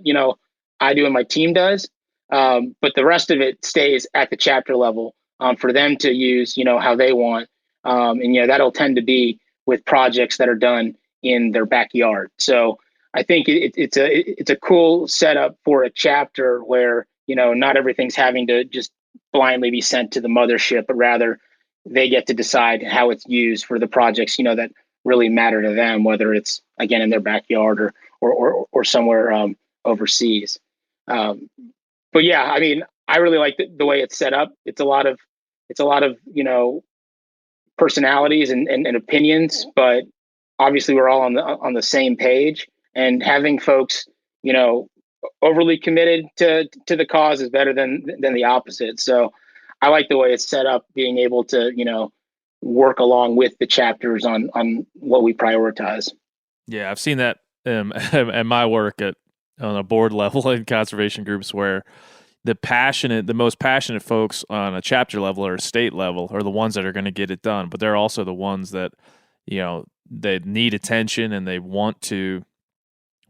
I do and my team does. But the rest of it stays at the chapter level, for them to use, how they want. And that'll tend to be with projects that are done in their backyard. So I think it's a cool setup for a chapter where, not everything's having to just blindly be sent to the mothership, but rather they get to decide how it's used for the projects, that really matter to them, whether it's, again, in their backyard or somewhere overseas. But yeah, I mean, I really like the way it's set up. It's a lot of personalities and opinions, but obviously we're all on the same page, and having folks, overly committed to the cause is better than the opposite. So I like the way it's set up, being able to, work along with the chapters on what we prioritize. Yeah, I've seen that at my work on a board level in conservation groups where, the most passionate folks on a chapter level or a state level are the ones that are going to get it done. But they're also the ones that, they need attention and they want to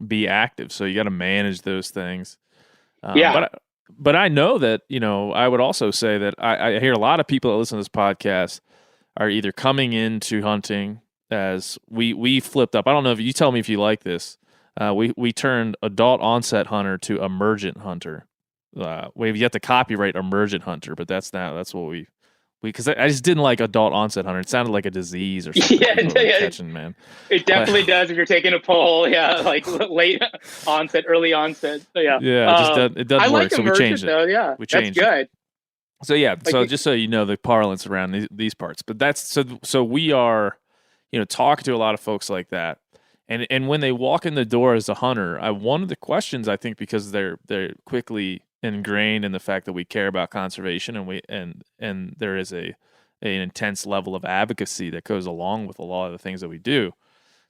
be active. So you got to manage those things. But I know that, I would also say that I hear a lot of people that listen to this podcast are either coming into hunting as we flipped up. I don't know if you tell me if you like this. We turned adult onset hunter to emergent hunter. We've yet to copyright emergent hunter, but that's what we because I just didn't like adult onset hunter. It sounded like a disease or something. Catching, man. It definitely does if you're taking a poll. Yeah, like late onset, early onset. So, yeah, it doesn't work. So we changed it. Though, yeah, we changed that's good. It. So yeah, just so you know the parlance around these parts, but that's so we are, talking to a lot of folks like that, and when they walk in the door as a hunter, one of the questions I think because they're quickly ingrained in the fact that we care about conservation and there is an intense level of advocacy that goes along with a lot of the things that we do.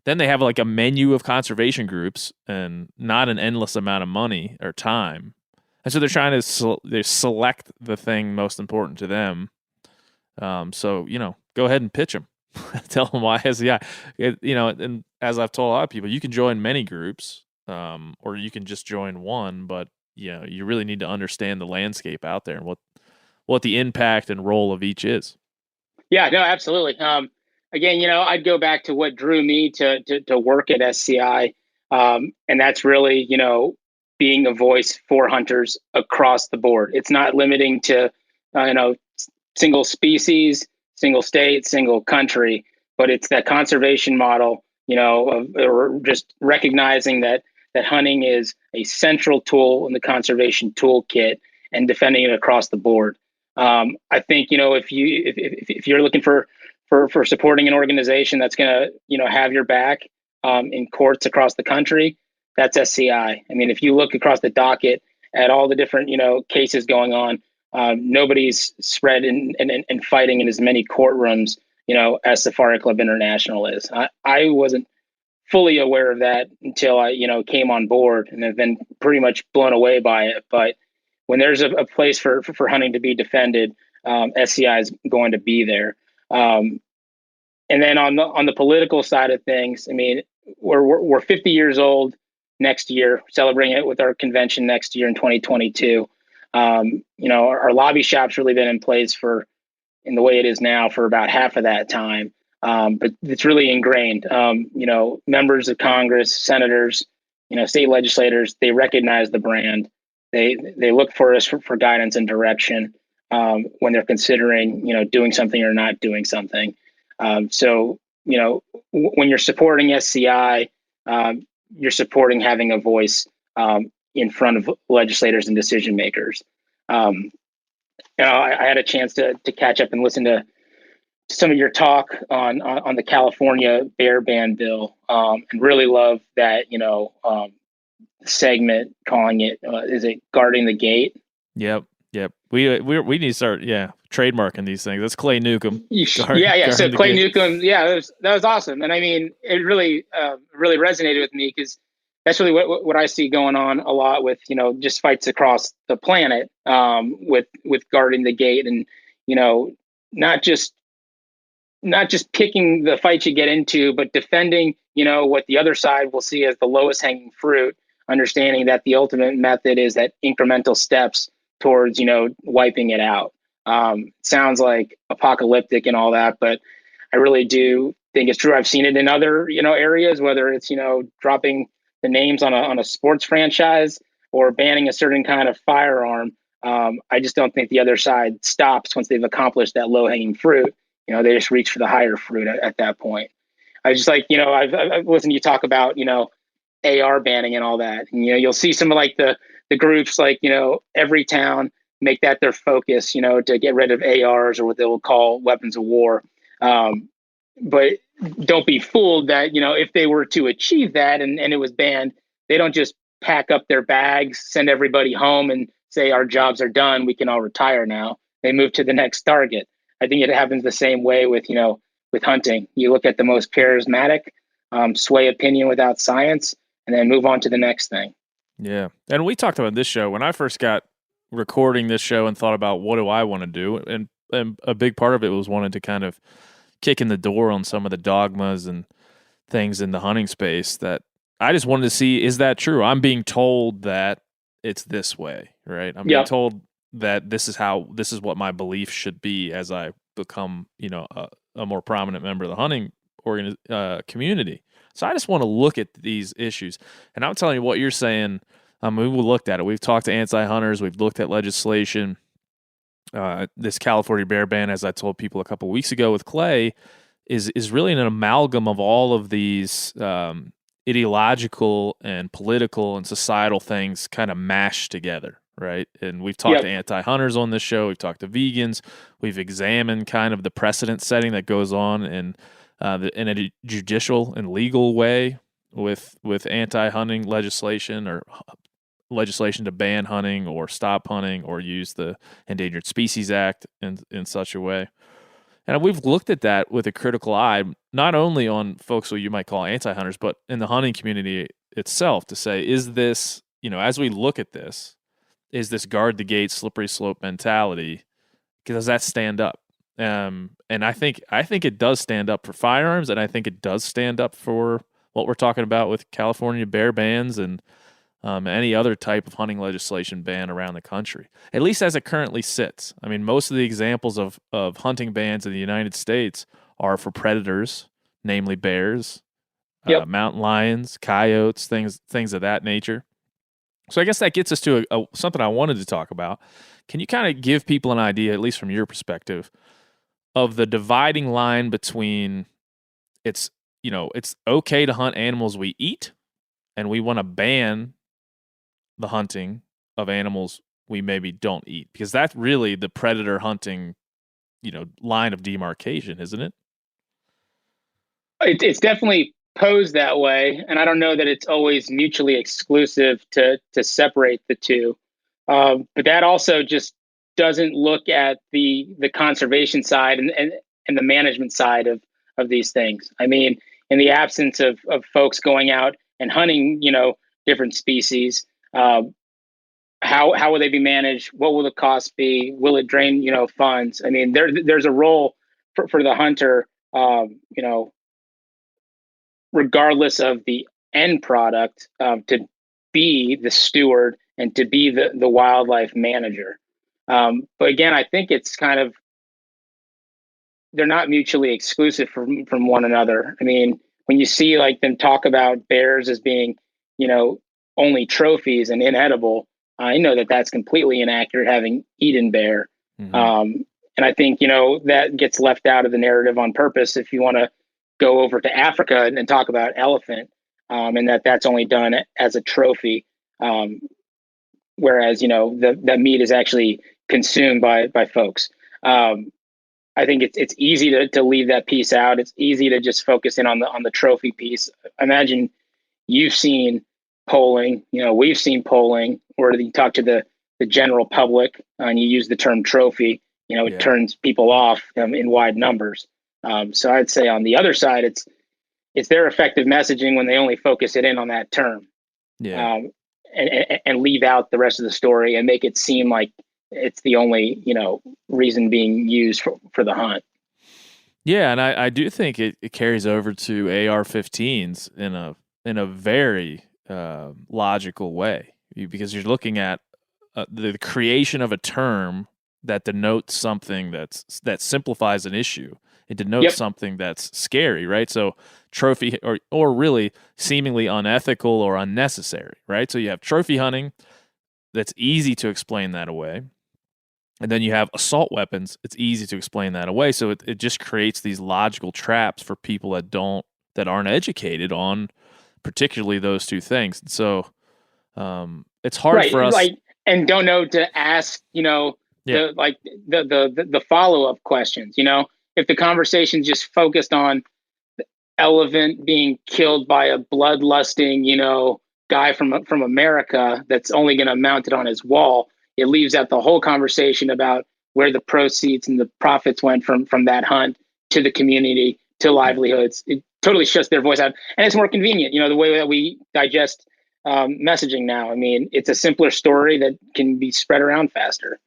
Then they have like a menu of conservation groups and not an endless amount of money or time. And so they're trying to they select the thing most important to them. So, go ahead and pitch them. Tell them why SCI. And as I've told a lot of people, you can join many groups or you can just join one, but you really need to understand the landscape out there and what the impact and role of each is. Yeah, no, absolutely. Again, I'd go back to what drew me to work at SCI. And that's really, being a voice for hunters across the board. It's not limiting to, single species, single state, single country, but it's that conservation model, or just recognizing that hunting is a central tool in the conservation toolkit and defending it across the board. I think, if you're looking for supporting an organization that's going to, have your back in courts across the country, that's SCI. I mean, if you look across the docket at all the different, cases going on, nobody's spread and fighting in as many courtrooms, as Safari Club International is. I wasn't fully aware of that until I, came on board and have been pretty much blown away by it. But when there's a place for hunting to be defended, SCI is going to be there. And then on the political side of things, I mean, we're 50 years old next year, celebrating it with our convention next year in 2022. Our lobby shop's really been in place in the way it is now for about half of that time. But it's really ingrained. Members of Congress, senators, state legislators, they recognize the brand. They look for us for guidance and direction when they're considering, doing something or not doing something. So, when you're supporting SCI, you're supporting having a voice in front of legislators and decision makers. I had a chance to catch up and listen to some of your talk on the California bear ban bill, and really love that segment calling it is it guarding the gate? Yep. We need to start trademarking these things. That's Clay Newcomb. So Clay Newcomb, that was awesome, and I mean it really resonated with me because that's really what I see going on a lot with just fights across the planet with guarding the gate and not just picking the fight you get into, but defending, what the other side will see as the lowest hanging fruit, understanding that the ultimate method is that incremental steps towards, wiping it out. Sounds like apocalyptic and all that, but I really do think it's true. I've seen it in other, areas, whether it's, dropping the names on a sports franchise or banning a certain kind of firearm. I just don't think the other side stops once they've accomplished that low hanging fruit. They just reach for the higher fruit at that point. I just like, I've listened to you talk about, AR banning and all that. And, you'll see some of like the groups like, every town make that their focus, to get rid of ARs or what they will call weapons of war. But don't be fooled that, if they were to achieve that and it was banned, they don't just pack up their bags, send everybody home and say, our jobs are done. We can all retire now. They move to the next target. I think it happens the same way with hunting. You look at the most charismatic, sway opinion without science, and then move on to the next thing. Yeah. And we talked about this show when I first got recording this show and thought about what do I want to do, and a big part of it was wanting to kind of kick in the door on some of the dogmas and things in the hunting space that I just wanted to see, is that true? I'm being told that it's this way, right? I'm being told that this is what my belief should be as I become, a more prominent member of the hunting community. So I just want to look at these issues. And I'm telling you what you're saying. We looked at it. We've talked to anti-hunters. We've looked at legislation. This California bear ban, as I told people a couple of weeks ago with Clay, is really an amalgam of all of these ideological and political and societal things kind of mashed together, right? And we've talked to anti-hunters on this show. We've talked to vegans. We've examined kind of the precedent setting that goes on in a judicial and legal way with anti-hunting legislation or legislation to ban hunting or stop hunting or use the Endangered Species Act in such a way. And we've looked at that with a critical eye, not only on folks who you might call anti-hunters, but in the hunting community itself, to say, is this, as we look at this, is this guard the gate, slippery slope mentality, does that stand up? And I think it does stand up for firearms, and I think it does stand up for what we're talking about with California bear bans and any other type of hunting legislation ban around the country, at least as it currently sits. I mean, most of the examples of hunting bans in the United States are for predators, namely bears, mountain lions, coyotes, things of that nature. So I guess that gets us to something I wanted to talk about. Can you kind of give people an idea, at least from your perspective, of the dividing line between it's okay to hunt animals we eat, and we want to ban the hunting of animals we maybe don't eat, because that's really the predator hunting, line of demarcation, isn't it? It's definitely posed that way, and I don't know that it's always mutually exclusive to separate the two. But that also just doesn't look at the conservation side and the management side of these things. I mean, in the absence of folks going out and hunting, different species, how will they be managed? What will the cost be? Will it drain, funds? I mean, there's a role for the hunter, regardless of the end product, to be the steward and to be the wildlife manager. But again, I think it's kind of, they're not mutually exclusive from one another. I mean, when you see like them talk about bears as being, only trophies and inedible, I know that that's completely inaccurate, having eaten bear. Mm-hmm. And I think, that gets left out of the narrative on purpose if you want to go over to Africa and talk about elephant, and that's only done as a trophy. Whereas, that meat is actually consumed by folks. I think it's easy to leave that piece out. It's easy to just focus in on the trophy piece. Imagine you've seen polling, we've seen polling, or you talk to the general public and you use the term trophy, it turns people off in wide numbers. So I'd say on the other side, it's their effective messaging when they only focus it in on that term, and leave out the rest of the story and make it seem like it's the only, reason being used for the hunt. Yeah, and I do think it carries over to AR-15s in a very logical way, because you're looking at the creation of a term that denotes something that simplifies an issue. It denotes something that's scary, right? So trophy or really seemingly unethical or unnecessary, right? So you have trophy hunting that's easy to explain that away. And then you have assault weapons. It's easy to explain that away. So it just creates these logical traps for people that aren't educated on particularly those two things. So it's hard for us, and don't know to ask, the follow-up questions. If the conversation just focused on the elephant being killed by a bloodlusting, guy from America that's only going to mount it on his wall, it leaves out the whole conversation about where the proceeds and the profits went from that hunt to the community, to livelihoods. It totally shuts their voice out. And it's more convenient, the way that we digest messaging now. I mean, it's a simpler story that can be spread around faster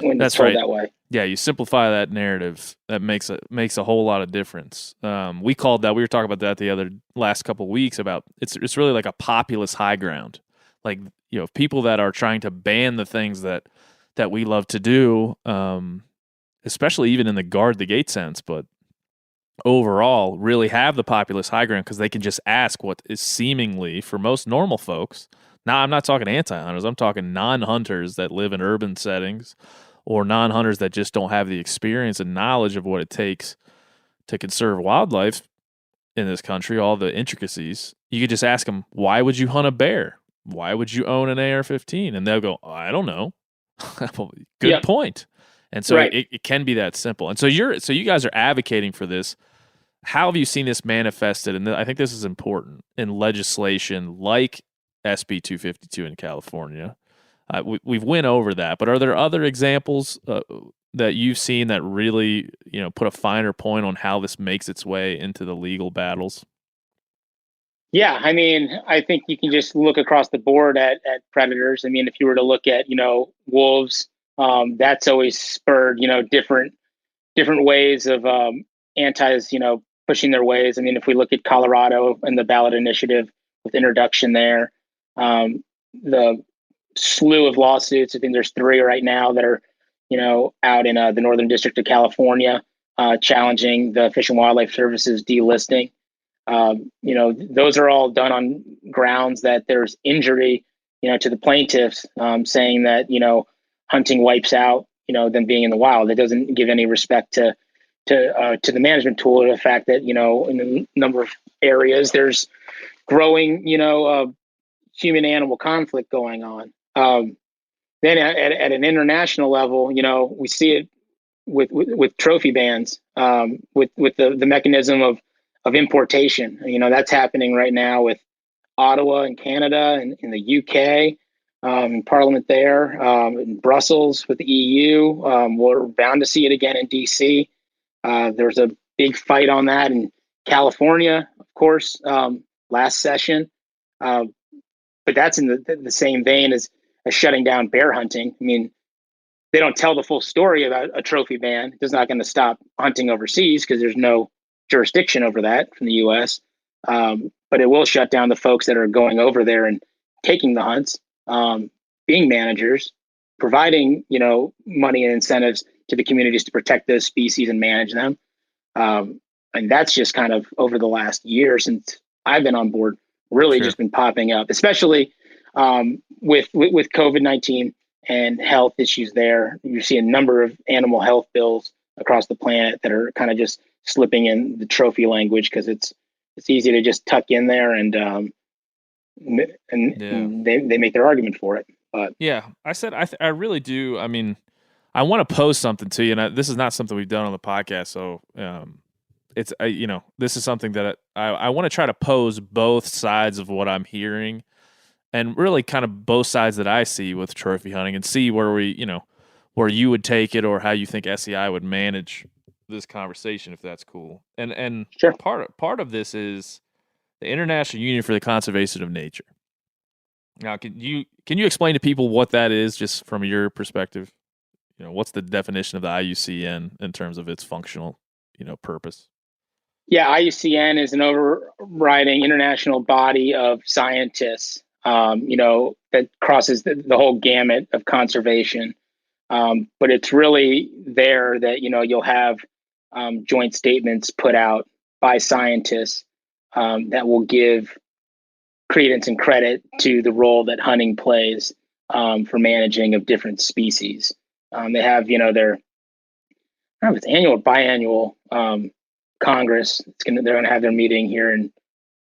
when That's it's told right. that way. Yeah, you simplify that narrative. That makes a whole lot of difference. We called that. We were talking about that the last couple of weeks about it's really like a populist high ground. Like, you know, people that are trying to ban the things that we love to do, especially even in the guard the gate sense, but overall really have the populist high ground because they can just ask what is seemingly for most normal folks. Now, I'm not talking anti-hunters. I'm talking non-hunters that live in urban settings or non-hunters that just don't have the experience and knowledge of what it takes to conserve wildlife in this country, all the intricacies. You could just ask them, why would you hunt a bear? Why would you own an AR-15? And they'll go, I don't know. Good point. And so it can be that simple. And so you guys are advocating for this. How have you seen this manifested? And I think this is important in legislation like SB 252 in California. We've went over that, but are there other examples that you've seen that really, you know, put a finer point on how this makes its way into the legal battles? Yeah, I mean, I think you can just look across the board at predators. I mean, if you were to look at, you know, wolves, that's always spurred, you know, different ways of antis, you know, pushing their ways. I mean, if we look at Colorado and the ballot initiative with introduction there, the slew of lawsuits, I think there's 3 right now that are, you know, out in the Northern District of California, challenging the Fish and Wildlife Service's delisting. You know, those are all done on grounds that there's injury, you know, to the plaintiffs, saying that, you know, hunting wipes out, you know, them being in the wild. It doesn't give any respect to the management tool, or the fact that, you know, in a number of areas there's growing, you know, human animal conflict going on. Then at an international level, you know, we see it with trophy bans, with the mechanism of importation. You know, that's happening right now with Ottawa in Canada and in the UK, in Parliament there, in Brussels with the EU. We're bound to see it again in DC. There's a big fight on that in California, of course, last session. But that's in the same vein as shutting down bear hunting. I mean, they don't tell the full story about a trophy ban. It's not going to stop hunting overseas because there's no jurisdiction over that from the U.S. But it will shut down the folks that are going over there and taking the hunts, being managers, providing, you know, money and incentives to the communities to protect those species and manage them. And that's just kind of over the last year since I've been on board, really just been popping up, especially with COVID-19 and health issues there. You see a number of animal health bills across the planet that are kind of just slipping in the trophy language because it's easy to just tuck in there and they make their argument for it. But yeah, I said I really do. I mean, I want to pose something to you, and this is not something we've done on the podcast, so it's you know, this is something that I want to try to pose both sides of what I'm hearing, and really kind of both sides that I see with trophy hunting, and see where where you would take it or how you think SCI would manage this conversation, if that's cool. And sure. Part of this is the International Union for the Conservation of Nature. Now, can you explain to people what that is, just from your perspective? You know, what's the definition of the IUCN in terms of its functional, you know, purpose? Yeah, IUCN is an overriding international body of scientists, you know, that crosses the whole gamut of conservation. But it's really there that, you know, you'll have joint statements put out by scientists that will give credence and credit to the role that hunting plays for managing of different species. They have, you know, their, I don't know if it's annual or biannual Congress. They're going to have their meeting here in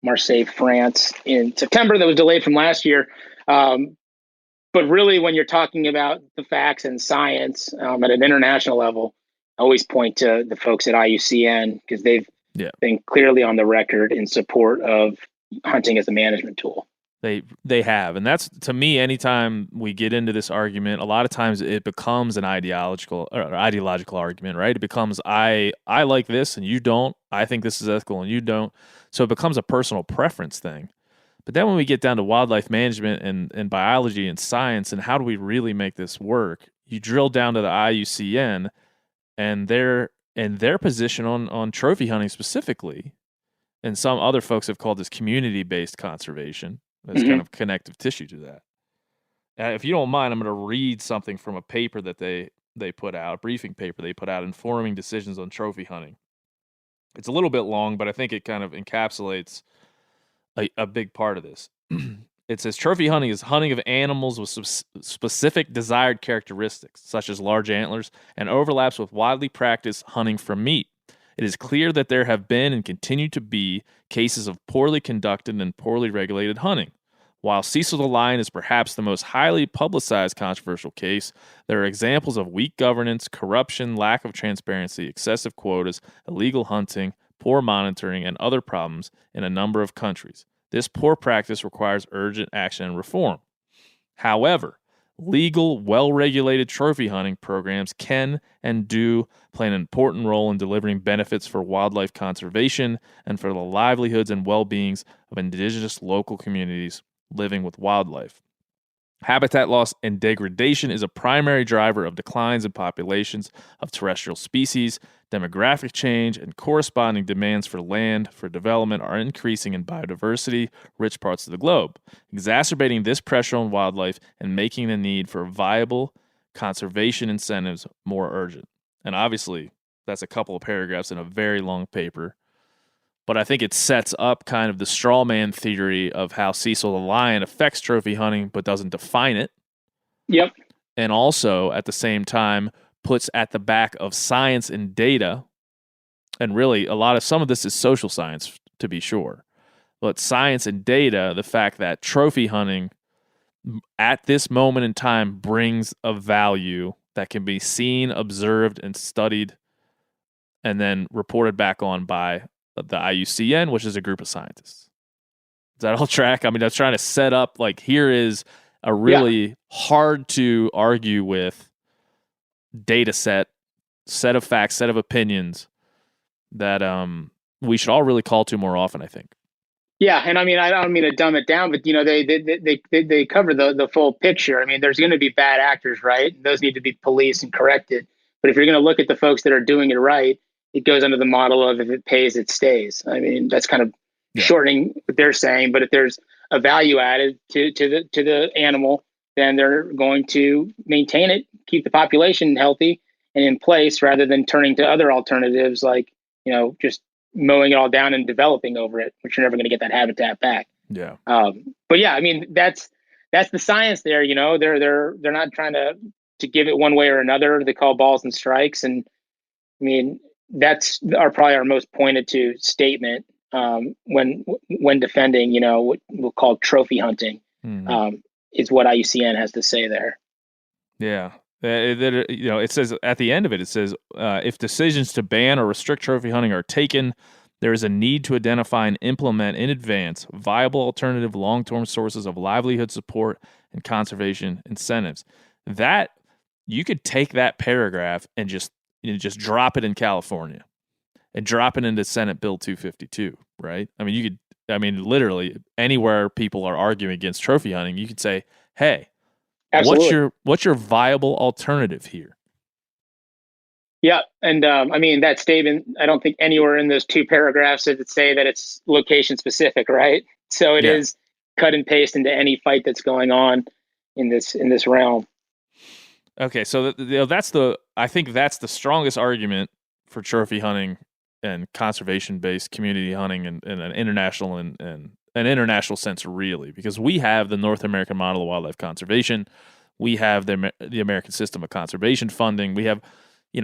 Marseille, France in September. That was delayed from last year. But really, when you're talking about the facts and science at an international level, I always point to the folks at IUCN because they've been clearly on the record in support of hunting as a management tool. They have, and that's, to me, anytime we get into this argument, a lot of times it becomes an ideological argument, right? It becomes I like this and you don't. I think this is ethical and you don't. So it becomes a personal preference thing. But then when we get down to wildlife management and biology and science and how do we really make this work, you drill down to the IUCN and their position on trophy hunting specifically, and some other folks have called this community-based conservation. There's kind of connective tissue to that. If you don't mind, I'm going to read something from a paper that they put out, a briefing paper they put out, informing decisions on trophy hunting. It's a little bit long, but I think it kind of encapsulates a big part of this. It says trophy hunting is hunting of animals with specific desired characteristics, such as large antlers, and overlaps with widely practiced hunting for meat. It is clear that there have been and continue to be cases of poorly conducted and poorly regulated hunting. While Cecil the lion is perhaps the most highly publicized controversial case, there are examples of weak governance, corruption, lack of transparency, excessive quotas, illegal hunting, poor monitoring, and other problems in a number of countries. This poor practice requires urgent action and reform. However, legal, well-regulated trophy hunting programs can and do play an important role in delivering benefits for wildlife conservation and for the livelihoods and well-beings of indigenous local communities living with wildlife. Habitat loss and degradation is a primary driver of declines in populations of terrestrial species. Demographic change and corresponding demands for land for development are increasing in biodiversity-rich parts of the globe, exacerbating this pressure on wildlife and making the need for viable conservation incentives more urgent. And obviously, that's a couple of paragraphs in a very long paper. But I think it sets up kind of the straw man theory of how Cecil the lion affects trophy hunting but doesn't define it. Yep. And also, at the same time, puts at the back of science and data, and really some of this is social science, to be sure. But science and data, the fact that trophy hunting at this moment in time brings a value that can be seen, observed, and studied, and then reported back on by the IUCN, which is a group of scientists. Does that all track? I mean, that's trying to set up, like, here is a really hard to argue with data set of facts, set of opinions that we should all really call to more often, I think. Yeah, and I mean, I don't mean to dumb it down, but they cover the full picture. I mean, there's going to be bad actors, right? Those need to be policed and corrected. But if you're going to look at the folks that are doing it right, it goes under the model of if it pays, it stays. I mean, that's kind of shortening what they're saying. But if there's a value added to the animal, then they're going to maintain it, keep the population healthy and in place, rather than turning to other alternatives like, just mowing it all down and developing over it, which you're never going to get that habitat back. Yeah. But yeah, I mean, that's the science there. They're not trying to give it one way or another. They call balls and strikes, and I mean, that's probably our most pointed to statement when defending, what we'll call trophy hunting, is what IUCN has to say there. Yeah. It says at the end of it, if decisions to ban or restrict trophy hunting are taken, there is a need to identify and implement in advance viable alternative long-term sources of livelihood support and conservation incentives. That you could take that paragraph and just drop it in California and drop it into Senate Bill 252, right? I mean, literally anywhere people are arguing against trophy hunting, you could say, hey, absolutely, what's your viable alternative here? Yeah. And I mean, that statement, I don't think anywhere in those two paragraphs does it say that it's location specific, right? So it is cut and paste into any fight that's going on in this realm. Okay, so I think that's the strongest argument for trophy hunting and conservation-based community hunting and an international and an international sense, really, because we have the North American model of wildlife conservation, we have the American system of conservation funding, we have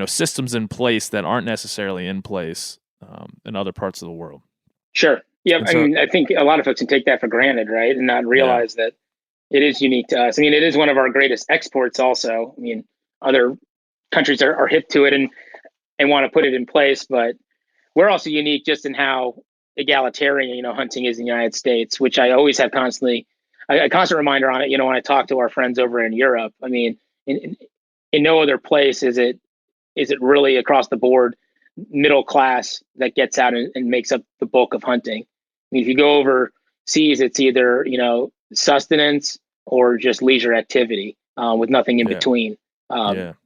systems in place that aren't necessarily in place in other parts of the world. Sure. Yeah, I think a lot of folks can take that for granted, right, and not realize that it is unique to us. I mean, it is one of our greatest exports also. I mean, other countries are hip to it and want to put it in place, but we're also unique just in how egalitarian, hunting is in the United States, which I always have a constant reminder on it, when I talk to our friends over in Europe. I mean, in no other place is it really across the board middle class that gets out and makes up the bulk of hunting. I mean, if you go over sees it's either, sustenance or just leisure activity, with nothing in between.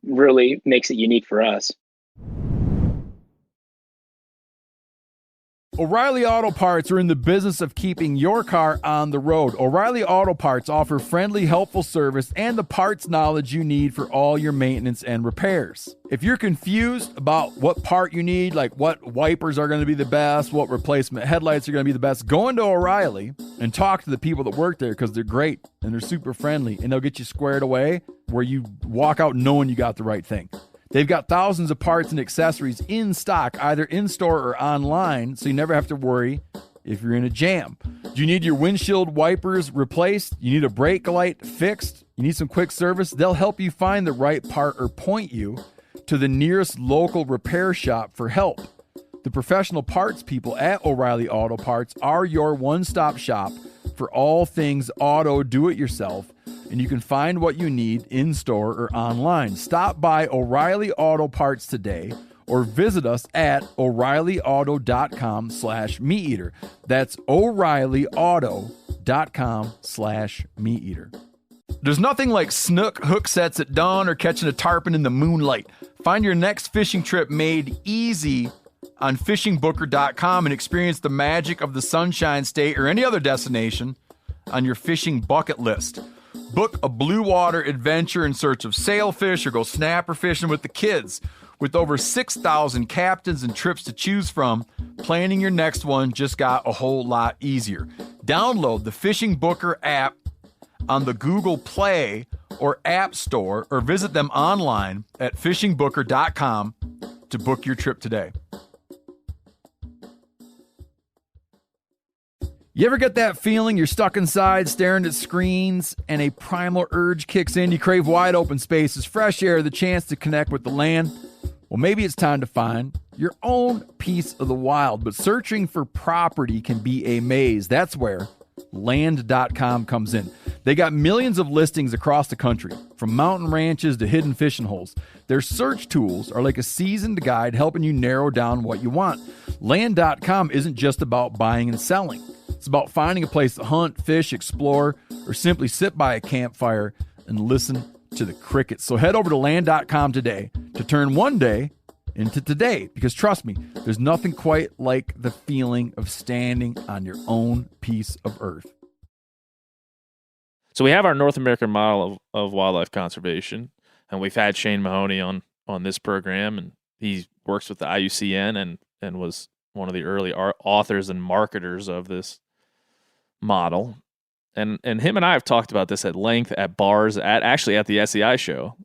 Really makes it unique for us. O'Reilly Auto Parts are in the business of keeping your car on the road. O'Reilly Auto Parts offer friendly, helpful service and the parts knowledge you need for all your maintenance and repairs. If you're confused about what part you need, like what wipers are going to be the best, what replacement headlights are going to be the best, go into O'Reilly and talk to the people that work there, because they're great and they're super friendly, and they'll get you squared away where you walk out knowing you got the right thing. They've got thousands of parts and accessories in stock, either in-store or online, so you never have to worry if you're in a jam. Do you need your windshield wipers replaced? You need a brake light fixed? You need some quick service? They'll help you find the right part or point you to the nearest local repair shop for help. The professional parts people at O'Reilly Auto Parts are your one-stop shop for all things auto do-it-yourself, and you can find what you need in-store or online. Stop by O'Reilly Auto Parts today or visit us at O'ReillyAuto.com/MeatEater. That's O'ReillyAuto.com/MeatEater. There's nothing like snook hook sets at dawn or catching a tarpon in the moonlight. Find your next fishing trip made easy on fishingbooker.com and experience the magic of the Sunshine State or any other destination on your fishing bucket list. Book a blue water adventure in search of sailfish or go snapper fishing with the kids. With over 6,000 captains and trips to choose from, planning your next one just got a whole lot easier. Download the Fishing Booker app on the Google Play or App Store, or visit them online at fishingbooker.com to book your trip today. You ever get that feeling you're stuck inside staring at screens and a primal urge kicks in? You crave wide open spaces, fresh air, the chance to connect with the land. Well, maybe it's time to find your own piece of the wild, but searching for property can be a maze. That's where Land.com comes in. They got millions of listings across the country, from mountain ranches to hidden fishing holes. Their search tools are like a seasoned guide helping you narrow down what you want. Land.com isn't just about buying and selling. It's about finding a place to hunt, fish, explore, or simply sit by a campfire and listen to the crickets. So head over to Land.com today to turn one day into today, because trust me, there's nothing quite like the feeling of standing on your own piece of earth. So we have our North American model of wildlife conservation, and we've had Shane Mahoney on this program, and he works with the IUCN and was one of the early authors and marketers of this model. And him and I have talked about this at length at bars at the SCI show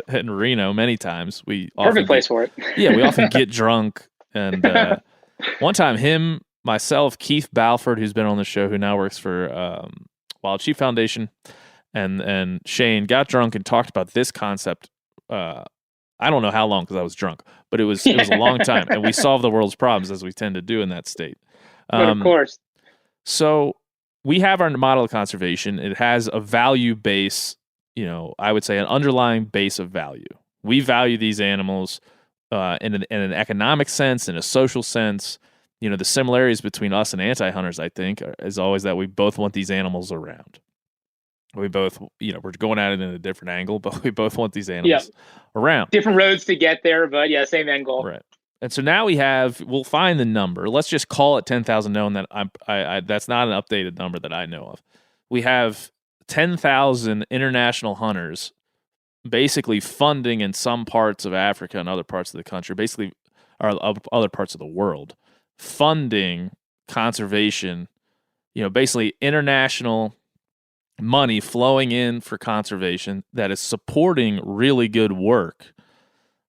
in Reno many times. Perfect place for it. Yeah, we often get drunk. And one time, him, myself, Keith Balford, who's been on the show, who now works for Wild Sheep Foundation, and Shane got drunk and talked about this concept. I don't know how long, because I was drunk, but it was a long time, and we solved the world's problems, as we tend to do in that state. But of course. So we have our model of conservation. It has a value base, I would say an underlying base of value. We value these animals in an economic sense, in a social sense. The similarities between us and anti-hunters, I think, is always that we both want these animals around. We both, we're going at it in a different angle, but we both want these animals around. Different roads to get there, but yeah, same end goal. Right. And so now we'll find the number. Let's just call it 10,000, knowing that that's not an updated number that I know of. We have 10,000 international hunters basically funding in some parts of Africa and other parts of the country, basically, or other parts of the world, funding conservation, basically international money flowing in for conservation that is supporting really good work.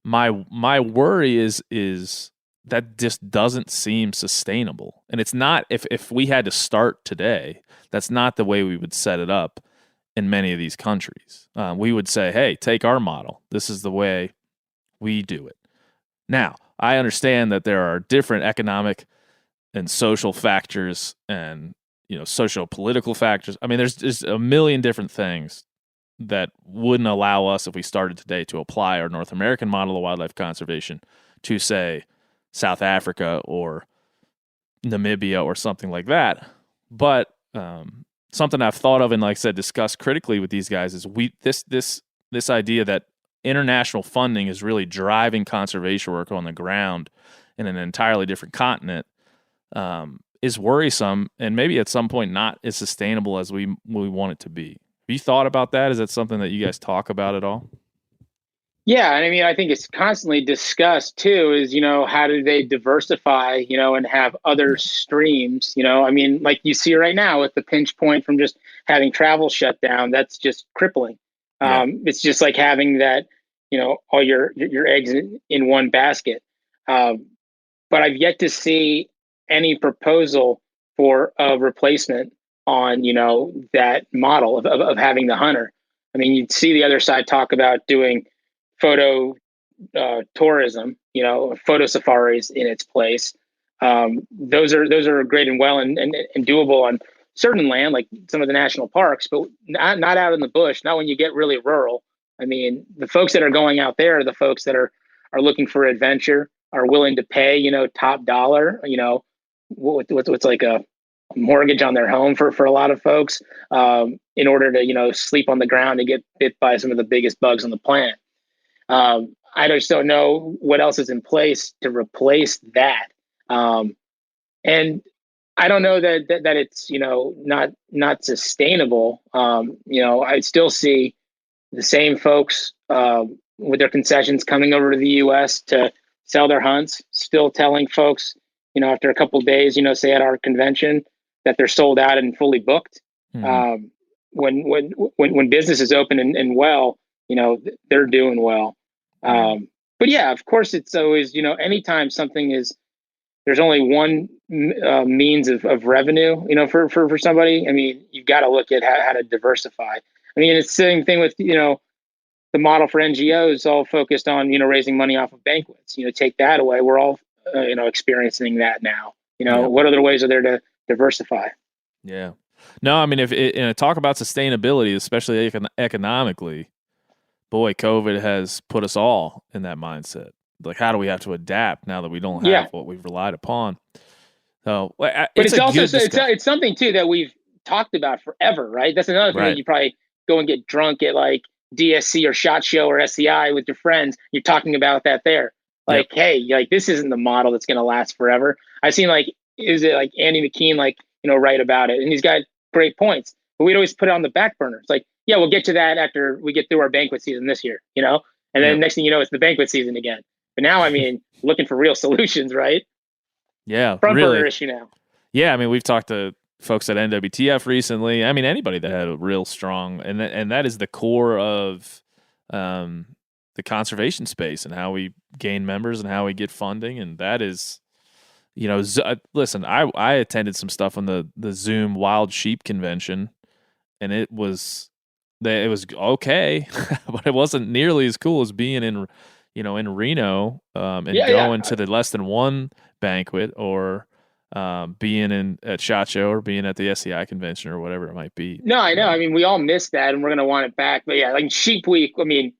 My worry is that just doesn't seem sustainable. And it's not, if we had to start today, that's not the way we would set it up in many of these countries. We would say, hey, take our model. This is the way we do it. Now, I understand that there are different economic and social factors and socio-political factors. I mean, there's just a million different things that wouldn't allow us, if we started today, to apply our North American model of wildlife conservation to, say, South Africa or Namibia or something like that. But something I've thought of and, like I said, discussed critically with these guys is this idea that international funding is really driving conservation work on the ground in an entirely different continent is worrisome, and maybe at some point not as sustainable as we want it to be. Have you thought about that? Is that something that you guys talk about at all? Yeah, and I mean, I think it's constantly discussed too, is, how do they diversify, and have other streams, I mean, like you see right now with the pinch point from just having travel shut down, that's just crippling. Yeah. It's just like having that, all your eggs in one basket. But I've yet to see any proposal for a replacement on, that model of having the hunter. I mean, you'd see the other side talk about doing photo tourism, photo safaris in its place. Those are great and well and doable on certain land, like some of the national parks, but not out in the bush, not when you get really rural. I mean, the folks that are going out there are the folks that are looking for adventure, are willing to pay, top dollar, what's like a mortgage on their home for a lot of folks, in order to, sleep on the ground and get bit by some of the biggest bugs on the planet. I just don't know what else is in place to replace that. And I don't know that it's, not sustainable. I still see the same folks, with their concessions coming over to the U.S. to sell their hunts, still telling folks, after a couple of days, say at our convention, that they're sold out and fully booked. Mm-hmm. When business is open and well, they're doing well. But yeah, of course, it's always, anytime something is, there's only one means of revenue, for somebody. I mean, you've got to look at how to diversify. I mean, it's the same thing with, the model for NGOs, all focused on, raising money off of banquets. Take that away. We're all, experiencing that now. Yeah. What other ways are there to diversify? Yeah. No, I mean, talk about sustainability, especially economically, boy, COVID has put us all in that mindset. Like, how do we have to adapt now that we don't have what we've relied upon? So, but it's also it's something too that we've talked about forever, right? That's another thing that you probably go and get drunk at like DSC or SHOT Show or SCI with your friends. You're talking about that there, like, hey, like this isn't the model that's going to last forever. I've seen is it like Andy McKean, write about it, and he's got great points, but we'd always put it on the back burner. It's like, yeah, we'll get to that after we get through our banquet season this year, and then next thing you know, it's the banquet season again. But now, I mean, looking for real solutions, right? Yeah, front really. burner issue now. Yeah, I mean, we've talked to folks at NWTF recently. I mean, anybody that had a real strong, and that is the core of the conservation space and how we gain members and how we get funding, and that is, listen, I attended some stuff on the Zoom Wild Sheep Convention, and it was okay, but it wasn't nearly as cool as being in Reno going to the less than one banquet, or being at SHOT Show, or being at the SCI convention, or whatever it might be. No, I know. I mean, we all missed that, and we're going to want it back. But yeah, like Sheep Week, I mean,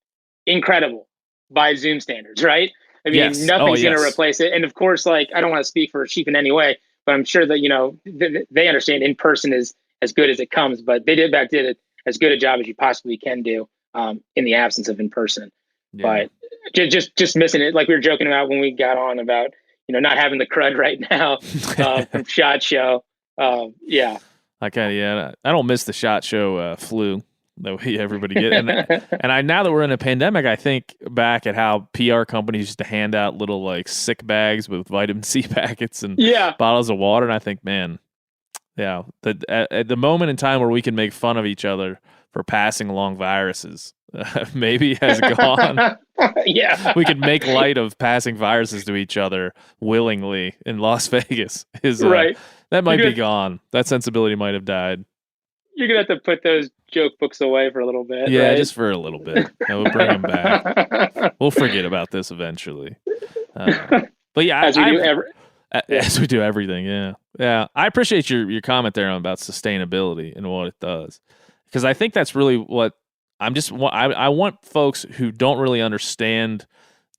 incredible by Zoom standards, right? I mean, nothing's going to replace it. And of course, I don't want to speak for Sheep in any way, but I'm sure that, they understand in person is as good as it comes, but they did as good a job as you possibly can do in the absence of in person. Yeah. But just missing it, like we were joking about when we got on about, not having the crud right now from SHOT Show. Yeah. I don't miss the SHOT Show flu that everybody get. And now that we're in a pandemic, I think back at how PR companies used to hand out little sick bags with vitamin C packets and bottles of water. And I think, man, yeah, at the moment in time where we can make fun of each other for passing along viruses, maybe has gone. Yeah, we could make light of passing viruses to each other willingly in Las Vegas. Right. That might be gone. That sensibility might have died. You're gonna have to put those joke books away for a little bit. Yeah, right? Just for a little bit. And we'll bring them back. We'll forget about this eventually. But yeah, as we do everything. Yeah. I appreciate your comment there about sustainability and what it does, because I think that's really what I want folks who don't really understand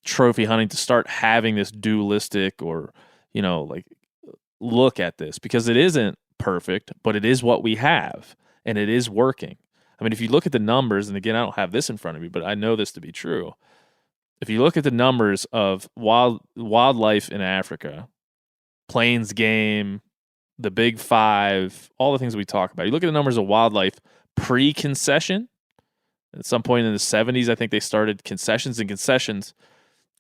trophy hunting to start having this dualistic or, look at this, because it isn't perfect, but it is what we have, and it is working. I mean, if you look at the numbers, and again, I don't have this in front of me, but I know this to be true. If you look at the numbers of wildlife in Africa, plains game, the big five, all the things we talk about, you look at the numbers of wildlife pre-concession. At some point in the 70s, I think they started concessions, and concessions,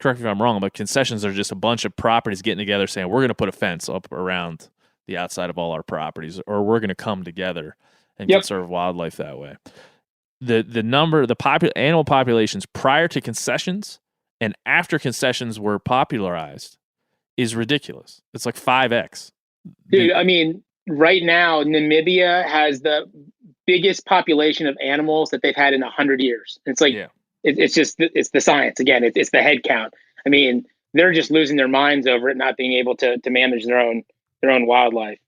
correct me if I'm wrong, but concessions are just a bunch of properties getting together saying, we're going to put a fence up around the outside of all our properties, or we're going to come together and conserve wildlife that way. The animal populations prior to concessions and after concessions were popularized is ridiculous. It's like 5x. Dude, I mean, right now, Namibia has the biggest population of animals that they've had in 100 years. It's like, it's the science. Again, it's the head count. I mean, they're just losing their minds over it, not being able to manage their own wildlife.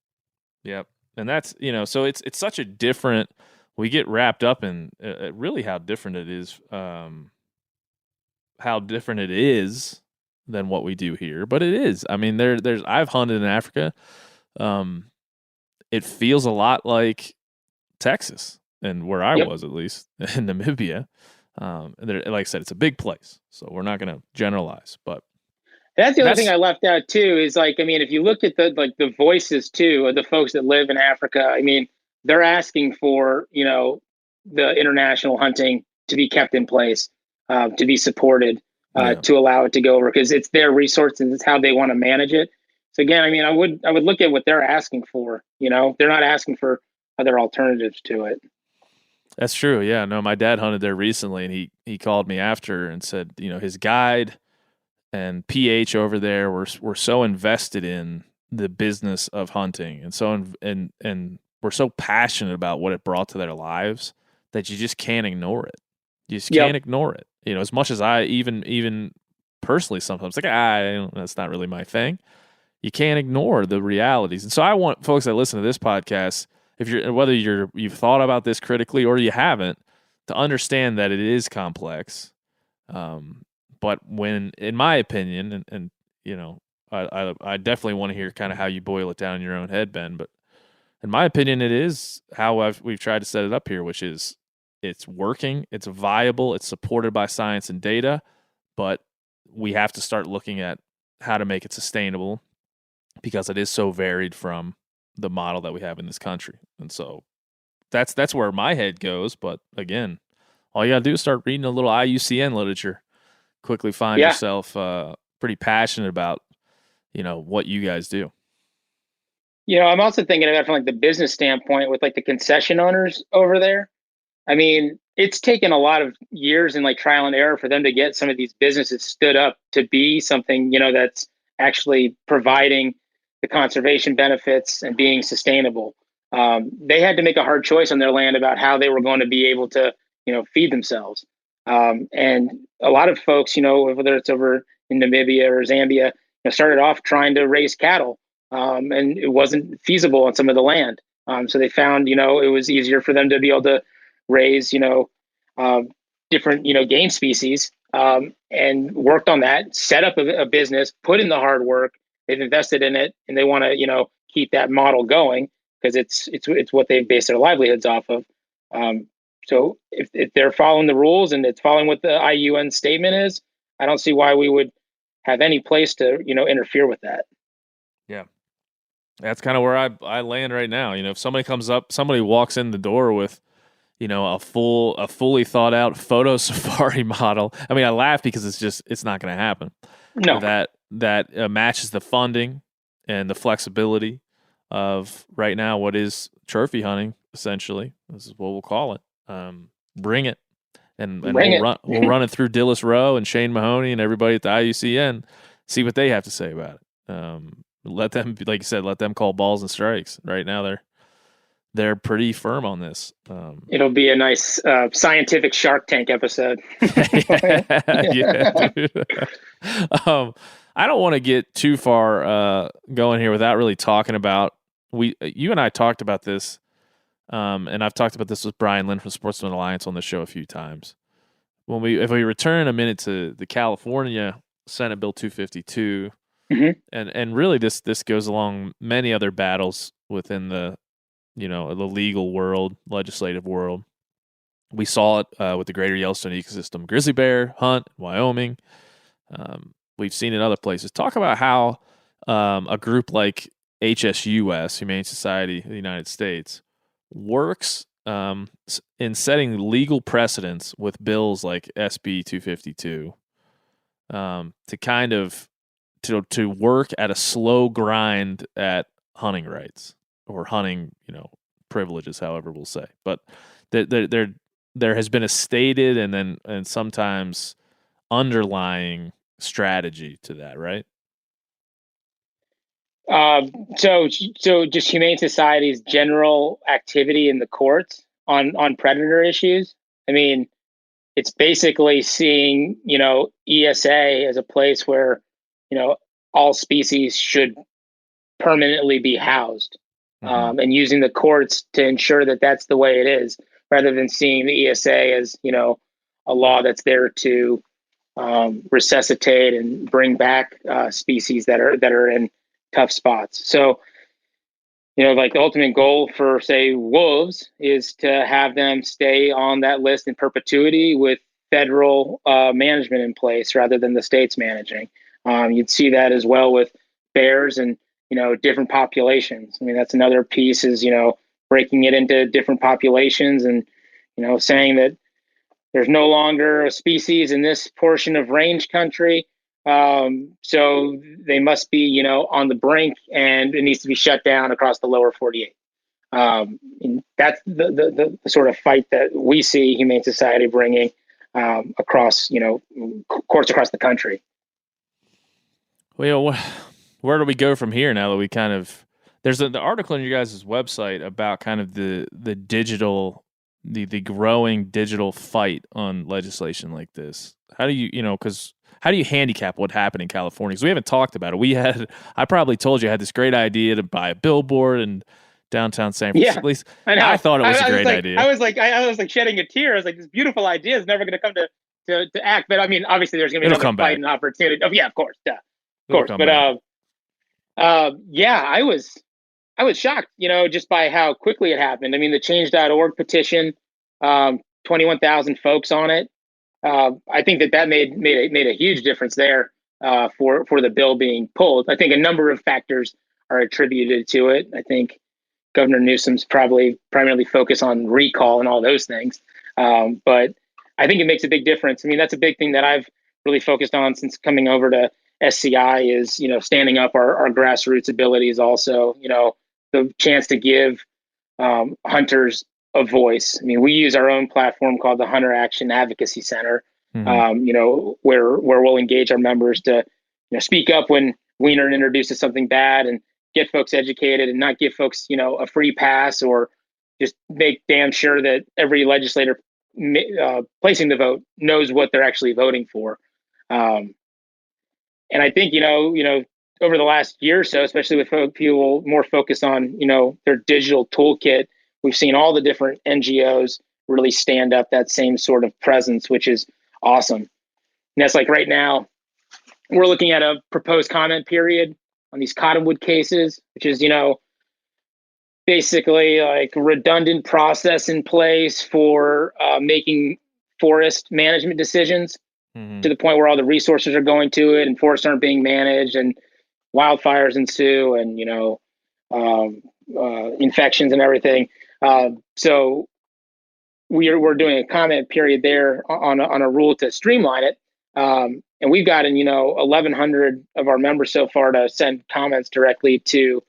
Yep. And that's, so it's such a different, we get wrapped up in really how different it is than what we do here. But it is. I mean, I've hunted in Africa. It feels a lot like Texas, and where I was, at least in Namibia. Like I said, it's a big place, so we're not going to generalize, but that's the other thing I left out too, is like, I mean, if you look at the voices too of the folks that live in Africa, I mean, they're asking for, the international hunting to be kept in place, to be supported, to allow it to go over, because it's their resource and it's how they want to manage it. So again, I mean, I would look at what they're asking for. They're not asking for other alternatives to it. That's true. Yeah, no, my dad hunted there recently, and he called me after and said, his guide and PH over there were so invested in the business of hunting, and so and we're so passionate about what it brought to their lives that you just can't ignore it. You just can't ignore it. As much as I even personally sometimes that's not really my thing. You can't ignore the realities, and so I want folks that listen to this podcast, whether you've thought about this critically or you haven't, to understand that it is complex. But when, in my opinion, and I definitely want to hear kind of how you boil it down in your own head, Ben. But in my opinion, it is how we've tried to set it up here, which is it's working, it's viable, it's supported by science and data, but we have to start looking at how to make it sustainable, because it is so varied from the model that we have in this country. And so that's where my head goes. But again, all you got to do is start reading a little IUCN literature, quickly find yourself pretty passionate about, what you guys do. I'm also thinking about it from like the business standpoint with like the concession owners over there. I mean, it's taken a lot of years and like trial and error for them to get some of these businesses stood up to be something, that's actually providing the conservation benefits and being sustainable. They had to make a hard choice on their land about how they were going to be able to, feed themselves. And a lot of folks, whether it's over in Namibia or Zambia, started off trying to raise cattle, and it wasn't feasible on some of the land. So they found, it was easier for them to be able to raise, different, game species, and worked on that, set up a business, put in the hard work. They've invested in it, and they want to, keep that model going, because it's what they've based their livelihoods off of. So if they're following the rules and it's following what the IUN statement is, I don't see why we would have any place to, interfere with that. Yeah. That's kind of where I land right now. If somebody walks in the door with, a fully thought out photo safari model. I mean, I laugh because it's not going to happen. No. That matches the funding and the flexibility of right now what is trophy hunting, essentially. This is what we'll call it. Bring it. And we'll run it through Dillis Rowe and Shane Mahoney and everybody at the IUCN, see what they have to say about it. Let them, like you said, let them call balls and strikes. Right now they're pretty firm on this. It'll be a nice scientific Shark Tank episode. Yeah, dude. I don't want to get too far going here without really talking about you and I talked about this, and I've talked about this with Brian Lynn from Sportsman Alliance on the show a few times. If we return a minute to the California Senate Bill 252, And really this goes along many other battles within the the legal world, legislative world. We saw it with the Greater Yellowstone Ecosystem grizzly bear hunt, Wyoming. We've seen it in other places. Talk about how a group like HSUS, Humane Society of the United States, works in setting legal precedents with bills like SB 252 to kind of to work at a slow grind at hunting rights or hunting, privileges, however we'll say. But there has been a stated and sometimes underlying strategy to that, right? So just Humane Society's general activity in the courts on predator issues. I mean, it's basically seeing, ESA as a place where, all species should permanently be housed, and using the courts to ensure that that's the way it is, rather than seeing the ESA as, a law that's there to resuscitate and bring back species that are in tough spots. So, like the ultimate goal for, say, wolves is to have them stay on that list in perpetuity with federal management in place rather than the states managing. You'd see that as well with bears and, different populations. I mean, that's another piece is, breaking it into different populations and, saying that there's no longer a species in this portion of range country. So they must be, on the brink, and it needs to be shut down across the lower 48. And that's the sort of fight that we see Humane Society bringing across, courts across the country. Well, where do we go from here now that we kind of there's the article on your guys' website about kind of the digital the growing digital fight on legislation like this. How do you how do you handicap what happened in California? Because we haven't talked about it. I probably told you I had this great idea to buy a billboard in downtown San Francisco. Yeah, At least I thought it was a great idea. I was like shedding a tear. I was like, this beautiful idea is never going to come to act. But I mean, obviously, there's going to be another fight and opportunity. Oh yeah, of course, of course. But yeah, I was shocked, just by how quickly it happened. I mean, the change.org petition, 21,000 folks on it. I think that made a huge difference there for the bill being pulled. I think a number of factors are attributed to it. I think Governor Newsom's probably primarily focused on recall and all those things. But I think it makes a big difference. I mean, that's a big thing that I've really focused on since coming over to SCI is, standing up our grassroots abilities also, the chance to give hunters a voice. I mean, we use our own platform called the Hunter Action Advocacy Center, where we'll engage our members to speak up when Wiener introduces something bad and get folks educated and not give folks, a free pass, or just make damn sure that every legislator placing the vote knows what they're actually voting for. And I think, over the last year or so, especially with people more focused on, their digital toolkit, we've seen all the different NGOs really stand up that same sort of presence, which is awesome. And that's like right now, we're looking at a proposed comment period on these cottonwood cases, which is, basically like redundant process in place for making forest management decisions to the point where all the resources are going to it and forests aren't being managed and wildfires ensue and, infections and everything. So we're doing a comment period there on a rule to streamline it. And we've gotten, 1,100 of our members so far to send comments directly to,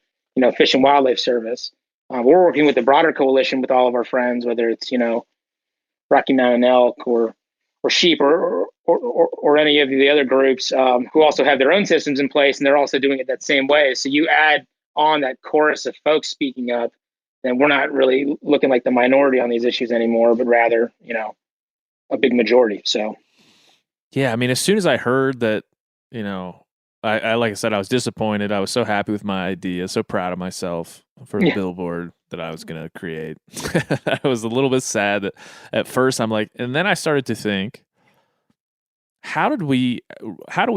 Fish and Wildlife Service. We're working with the broader coalition with all of our friends, whether it's, Rocky Mountain elk or sheep or any of the other groups who also have their own systems in place, and they're also doing it that same way. So you add on that chorus of folks speaking up, then we're not really looking like the minority on these issues anymore, but rather, a big majority. So, yeah, I mean, as soon as I heard that, I like I said, I was disappointed. I was so happy with my idea, so proud of myself for the billboard that I was going to create. I was a little bit sad that at first I'm like, and then I started to think, how do we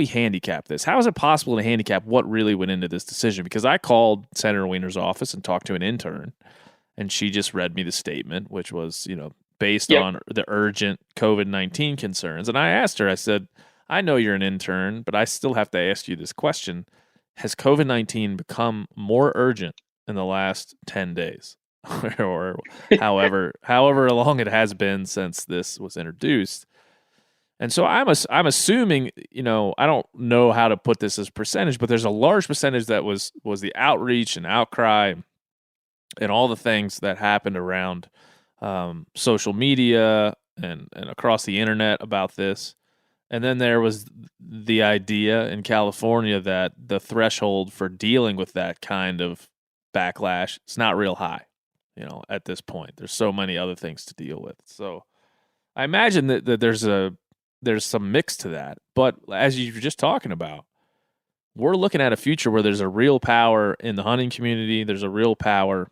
handicap this? How is it possible to handicap what really went into this decision? Because I called Senator Wiener's office and talked to an intern, and she just read me the statement, which was, based on the urgent COVID-19 concerns. And I asked her, I said, I know you're an intern, but I still have to ask you this question. Has COVID-19 become more urgent in the last 10 days or however long it has been since this was introduced? And so I'm assuming, I don't know how to put this as percentage, but there's a large percentage that was the outreach and outcry and all the things that happened around social media and across the internet about this. And then there was the idea in California that the threshold for dealing with that kind of backlash is not real high, at this point. There's so many other things to deal with. So I imagine that there's some mix to that. But as you were just talking about, we're looking at a future where there's a real power in the hunting community. There's a real power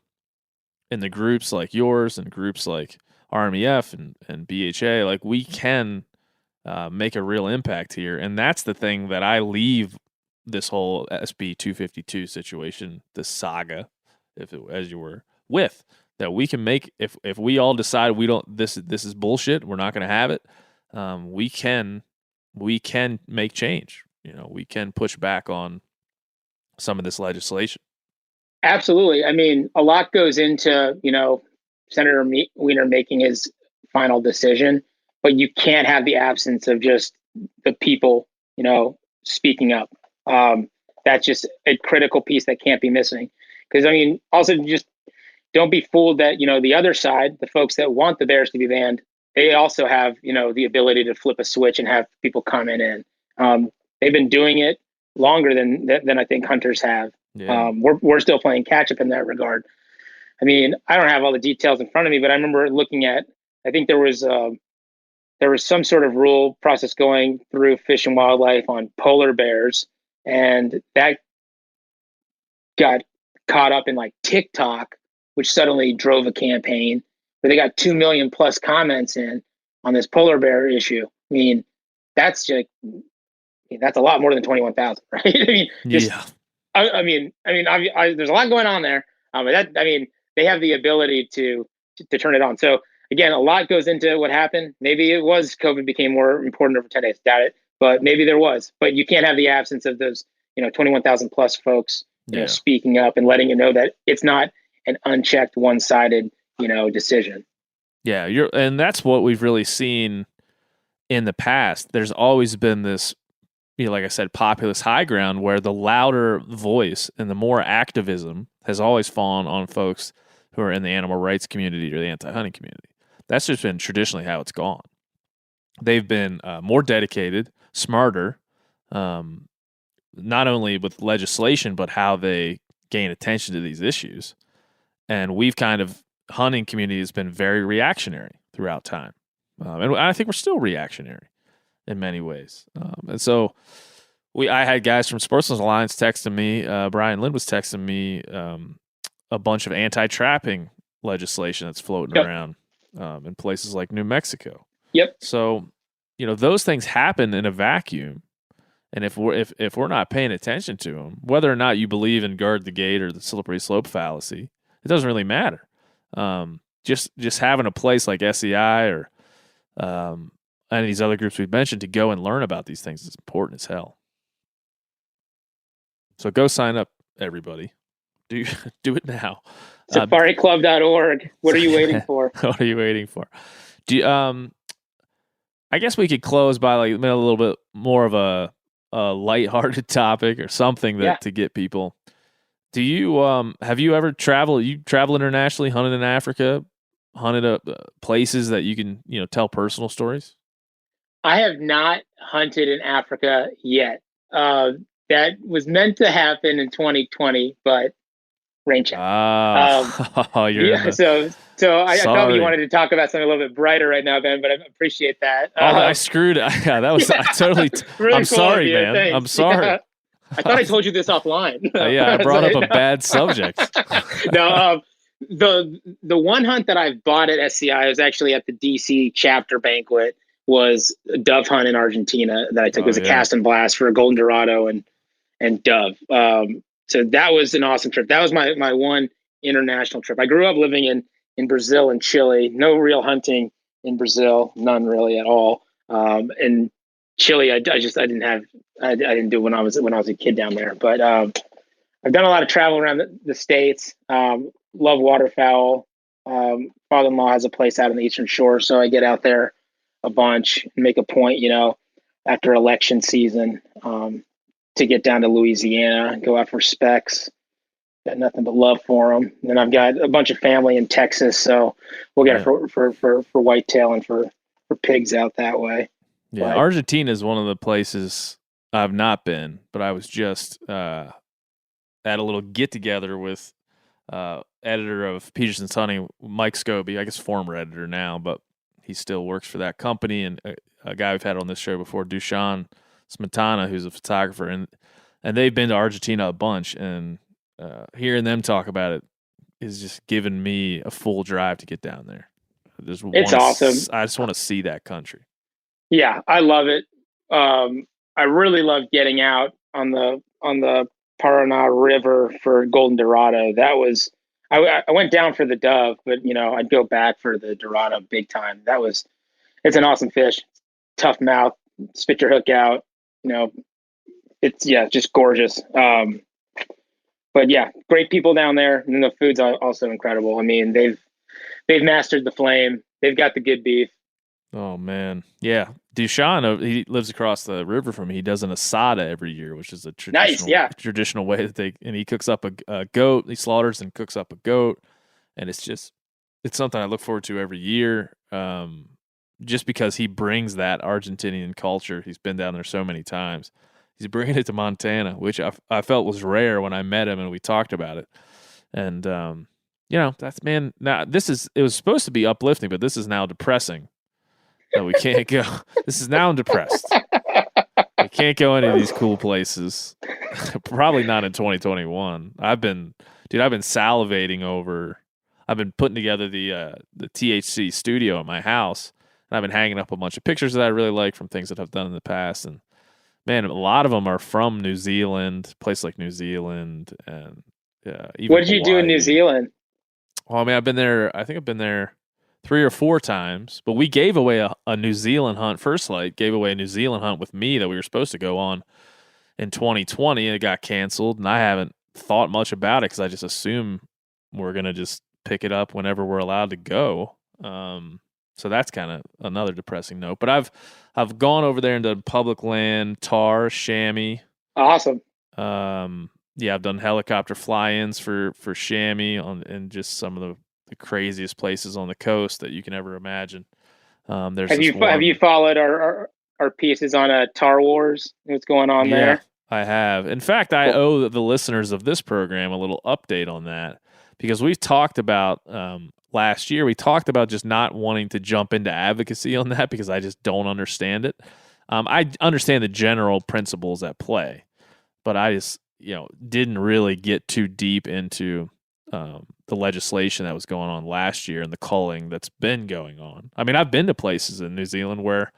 in the groups like yours and groups like RMEF and BHA. Like, we can make a real impact here. And that's the thing that I leave this whole SB 252 situation, this saga, as you were, with, that we can make, if we all decide this is bullshit, we're not going to have it, we can make change. We can push back on some of this legislation. Absolutely. I mean, a lot goes into, Senator Wiener making his final decision, but you can't have the absence of just the people, speaking up. That's just a critical piece that can't be missing. Because, also just don't be fooled that, the other side, the folks that want the bears to be banned, they also have, the ability to flip a switch and have people comment in. They've been doing it longer than I think hunters have. Yeah. We're still playing catch up in that regard. I don't have all the details in front of me, but I remember looking at, I think there was some sort of rule process going through Fish and Wildlife on polar bears, and that got caught up in like TikTok, which suddenly drove a campaign where they got 2 million plus comments in on this polar bear issue. That's a lot more than 21,000, right? There's a lot going on there. But they have the ability to turn it on. So again, a lot goes into what happened. Maybe it was COVID became more important over 10 days. Doubt it, but maybe there was. But you can't have the absence of those, 21,000 plus folks, speaking up and letting you know that it's not an unchecked, one-sided, decision. Yeah, and that's what we've really seen in the past. There's always been this, like I said, populist high ground where the louder voice and the more activism has always fallen on folks who are in the animal rights community or the anti-hunting community. That's just been traditionally how it's gone. They've been more dedicated, smarter, not only with legislation, but how they gain attention to these issues. And we've hunting community has been very reactionary throughout time. And I think we're still reactionary in many ways. And so I had guys from Sportsman's Alliance texting me, Brian Lind was texting me a bunch of anti-trapping legislation that's floating around in places like New Mexico. Yep. So, those things happen in a vacuum. And if we're not paying attention to them, whether or not you believe in guard the gate or the slippery slope fallacy, it doesn't really matter. Just having a place like SCI or any of these other groups we've mentioned to go and learn about these things is important as hell. So go sign up, everybody. Do it now. SafariClub.org. What are you waiting for? What are you waiting for? I guess we could close by a little bit more of a lighthearted topic or something to get people. Do you have you ever traveled? You travel internationally, hunted in Africa, hunted places that you can tell personal stories? I have not hunted in Africa yet. That was meant to happen in 2020, but rain check. So I thought you wanted to talk about something a little bit brighter right now, Ben, but I appreciate that. I screwed it. Yeah, that was totally. Really I'm cool sorry, man. Thanks. I'm sorry. Yeah. I thought I told you this offline. I brought up a bad subject. No, the one hunt that I've bought at SCI was actually at the DC chapter banquet, was a dove hunt in Argentina that I took. It was a cast and blast for a golden dorado and dove. So that was an awesome trip. That was my one international trip. I grew up living in Brazil and Chile. No real hunting in Brazil, none really at all. And Chile, I didn't do when I was a kid down there. But I've done a lot of travel around the States. Love waterfowl. Father-in-law has a place out on the Eastern Shore, so I get out there a bunch and make a point, after election season, to get down to Louisiana, go out for specs. Got nothing but love for them. And then I've got a bunch of family in Texas, so we'll get for whitetail and for pigs out that way. Yeah, but Argentina is one of the places I've not been, but I was just at a little get together with editor of Peterson's Hunting, Mike Scobie, I guess former editor now, but he still works for that company, and a guy we've had on this show before, Dushan Smetana, who's a photographer, and they've been to Argentina a bunch, and hearing them talk about it is just giving me a full drive to get down there. It's awesome. I just want to see that country. Yeah, I love it. I really love getting out on the Paraná River for golden dorado. That was I went down for the dove, but I'd go back for the dorado big time. It's an awesome fish. Tough mouth, spit your hook out. It's just gorgeous. But yeah, great people down there, and the food's also incredible. I mean, they've mastered the flame. They've got the good beef. Oh man, yeah. Dushan, he lives across the river from me. He does an asada every year, which is a traditional way that and he cooks up a goat. He slaughters and cooks up a goat, and it's something I look forward to every year. Just because he brings that Argentinian culture. He's been down there so many times. He's bringing it to Montana, which I felt was rare when I met him and we talked about it. And that's now it was supposed to be uplifting, but this is now depressing. No, we can't go. This is now I'm depressed. We can't go into these cool places. Probably not in 2021. I've been salivating over. I've been putting together the THC studio at my house, and I've been hanging up a bunch of pictures that I really like from things that I've done in the past. And man, a lot of them are from New Zealand, place like New Zealand, and even what did you do in New Zealand? Well, I mean, I've been there 3 or 4 times, but we gave away a New Zealand hunt. First Light gave away a New Zealand hunt with me that we were supposed to go on in 2020, and it got canceled. And I haven't thought much about it because I just assume we're gonna just pick it up whenever we're allowed to go. So that's kind of another depressing note. But I've gone over there and done public land, Tahr, chamois. Awesome. I've done helicopter fly-ins for chamois and just some of the craziest places on the coast that you can ever imagine. Have you followed our pieces on Tahr Wars? What's going on there? I have. In fact, I owe the listeners of this program a little update on that because we've talked about last year. We talked about just not wanting to jump into advocacy on that because I just don't understand it. I understand the general principles at play, but I just didn't really get too deep into the legislation that was going on last year and the culling that's been going on. I mean, I've been to places in New Zealand where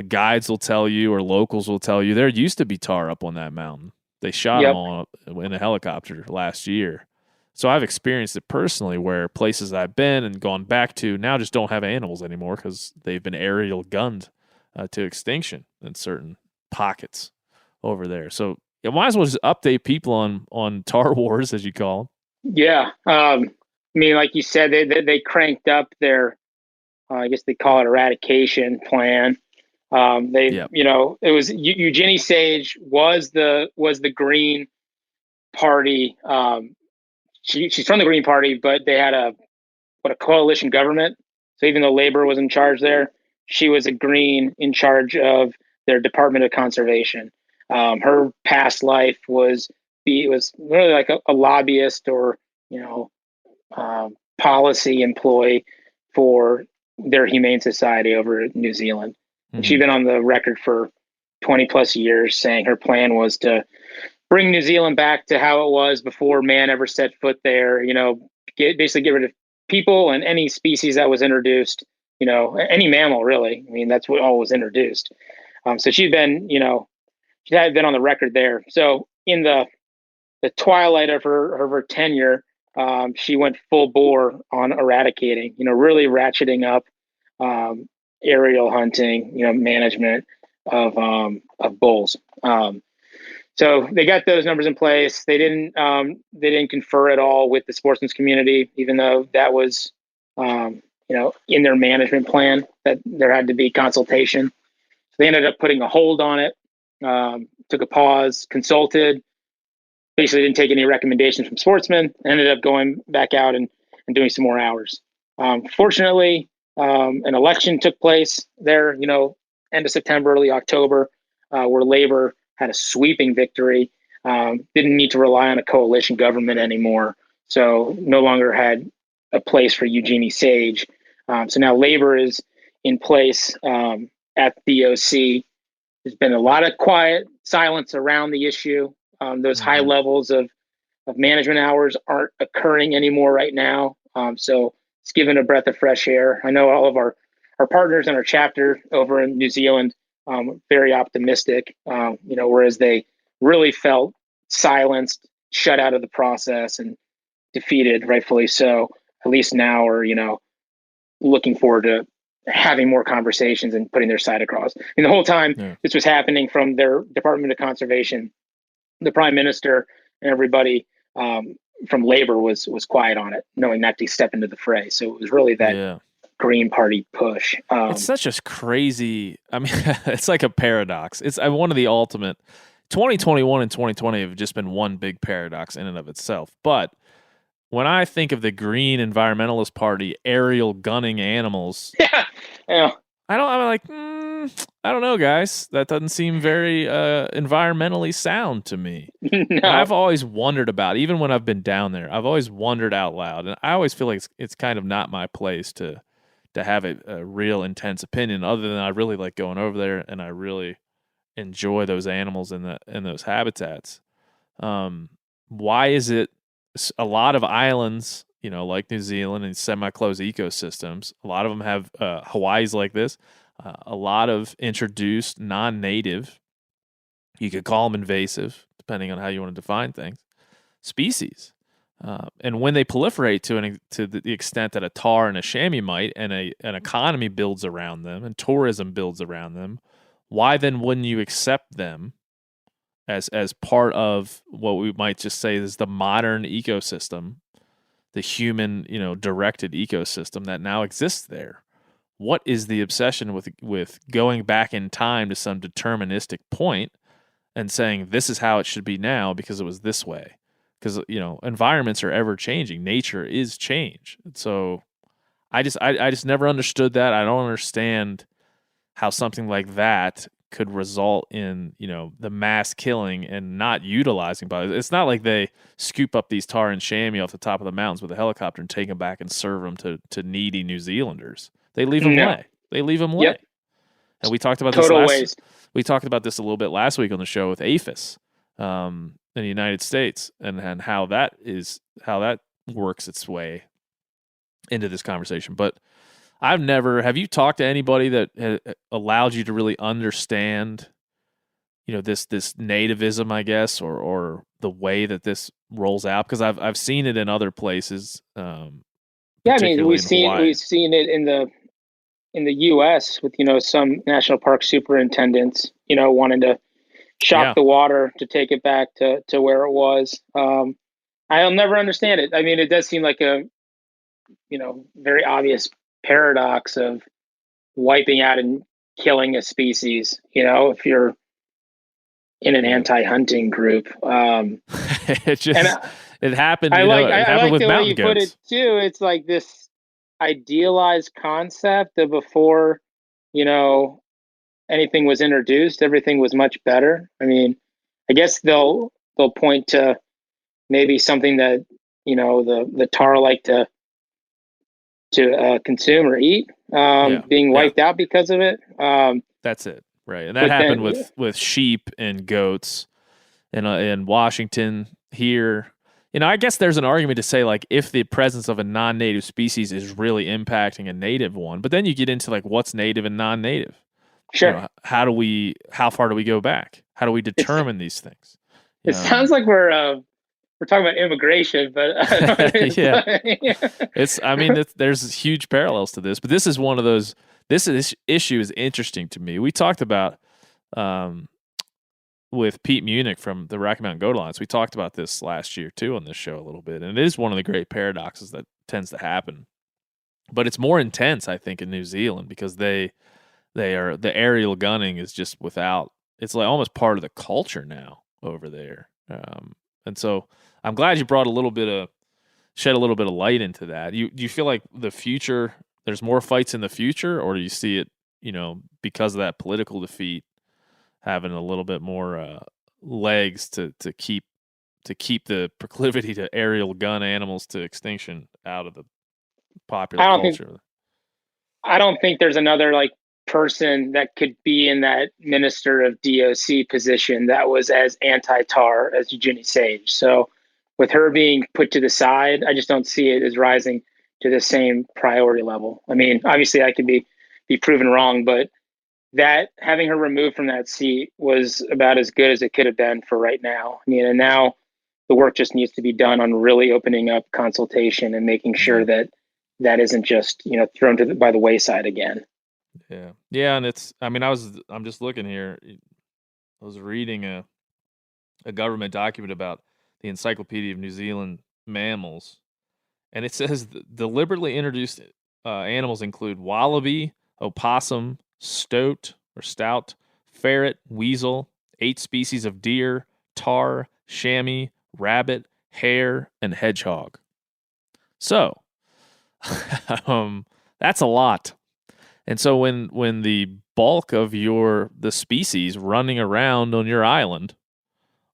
guides will tell you or locals will tell you there used to be tahr up on that mountain. They shot them all in a helicopter last year. So I've experienced it personally where places I've been and gone back to now just don't have animals anymore because they've been aerial gunned to extinction in certain pockets over there. So you might as well just update people on Tahr Wars, as you call them. Yeah. I mean, like you said, they cranked up their, I guess they call it eradication plan. It was Eugenie Sage was the Green Party. She's from the Green Party, but they had a coalition government. So even though Labor was in charge there, she was a Green in charge of their Department of Conservation. Her past life was really like a lobbyist or policy employee for their Humane Society over in New Zealand. Mm-hmm. And she'd been on the record for 20 plus years saying her plan was to bring New Zealand back to how it was before man ever set foot there. Basically get rid of people and any species that was introduced any mammal really. I mean, that's what all was introduced. So she had been on the record there. So in the twilight of her tenure, she went full bore on eradicating, really ratcheting up aerial hunting, management of bulls. So they got those numbers in place. They didn't confer at all with the sportsman's community, even though that was, in their management plan that there had to be consultation. So they ended up putting a hold on it, took a pause, consulted, basically didn't take any recommendations from sportsmen, ended up going back out and doing some more hours. Fortunately, an election took place there, end of September, early October, where Labor had a sweeping victory, didn't need to rely on a coalition government anymore, so no longer had a place for Eugenie Sage. So now Labor is in place at the OC. There's been a lot of quiet silence around the issue. Those high levels of management hours aren't occurring anymore right now. So it's given a breath of fresh air. I know all of our partners in our chapter over in New Zealand, very optimistic, whereas they really felt silenced, shut out of the process, and defeated, rightfully so. At least now are, looking forward to having more conversations and putting their side across. I mean, the whole time this was happening from their Department of Conservation, the Prime Minister and everybody from Labor was quiet on it, knowing not to step into the fray. So it was really that Green Party push. It's such a crazy, it's like a paradox. It's one of the ultimate. 2021 and 2020 have just been one big paradox in and of itself. But when I think of the Green Environmentalist Party aerial gunning animals, I don't know, guys. That doesn't seem very environmentally sound to me. No. I've always wondered about, even when I've been down there, I've always wondered out loud, and I always feel like it's kind of not my place to have a real intense opinion, other than I really like going over there and I really enjoy those animals in those habitats. Why is it a lot of islands, like New Zealand and semi-closed ecosystems, a lot of them have Hawaii's like this, a lot of introduced non-native, you could call them invasive, depending on how you want to define things, species. And when they proliferate to the extent that a tahr and a chamois might, and an economy builds around them and tourism builds around them, why then wouldn't you accept them as part of what we might just say is the modern ecosystem, the human, directed ecosystem that now exists there? What is the obsession with going back in time to some deterministic point and saying this is how it should be now because it was this way? Because environments are ever changing. Nature is change. So I just never understood that. I don't understand how something like that could result in, the mass killing and not utilizing bodies. It's not like they scoop up these tahr and chamois off the top of the mountains with a helicopter and take them back and serve them to needy New Zealanders. They leave them lay. They leave them lay. Yep. And we talked about we talked about this a little bit last week on the show with APHIS in the United States and how that works its way into this conversation. But have you talked to anybody that allowed you to really understand, this nativism, I guess, or the way that this rolls out? Because I've seen it in other places. We've seen it in the U.S. with some national park superintendents, wanting to shock the water to take it back to where it was. I'll never understand it. I mean, it does seem like a very obvious paradox of wiping out and killing a species, if you're in an anti-hunting group. It happened. I like with the way you goats. put it too. It's like this idealized concept of before, anything was introduced, everything was much better. I mean, I guess they'll point to maybe something that the tahr like to consume or eat, being wiped out because of it. That's it, right? And that happened with sheep and goats in Washington here. I guess there's an argument to say, like, if the presence of a non-native species is really impacting a native one, but then you get into like what's native and non-native. Sure. How far do we go back? How do we determine these things? It sounds like we're talking about immigration, but I don't know. There's huge parallels to this, but this is one of those. This issue is interesting to me. We talked about with Pete Munich from the Rocky Mountain Goat Alliance. We talked about this last year too on this show a little bit, and it is one of the great paradoxes that tends to happen. But it's more intense, I think, in New Zealand because the aerial gunning is just without. It's like almost part of the culture now over there, and so I'm glad you brought shed a little bit of light into that. Do you feel like the future? There's more fights in the future, or do you see it, because of that political defeat, having a little bit more legs to keep the proclivity to aerial gun animals to extinction out of the popular culture? I don't think there's another like person that could be in that minister of DOC position that was as anti-Tahr as Eugenie Sage. So with her being put to the side, I just don't see it as rising to the same priority level. I mean, obviously I could be proven wrong, but that having her removed from that seat was about as good as it could have been for right now. I mean, and now the work just needs to be done on really opening up consultation and making sure that isn't just, thrown by the wayside again. Yeah. Yeah. And I'm just looking here. I was reading a government document about the Encyclopedia of New Zealand Mammals, and it says deliberately introduced animals include wallaby, opossum, stoat, ferret, weasel, 8 species of deer, tahr, chamois, rabbit, hare, and hedgehog. So, that's a lot. And so when the bulk of the species running around on your island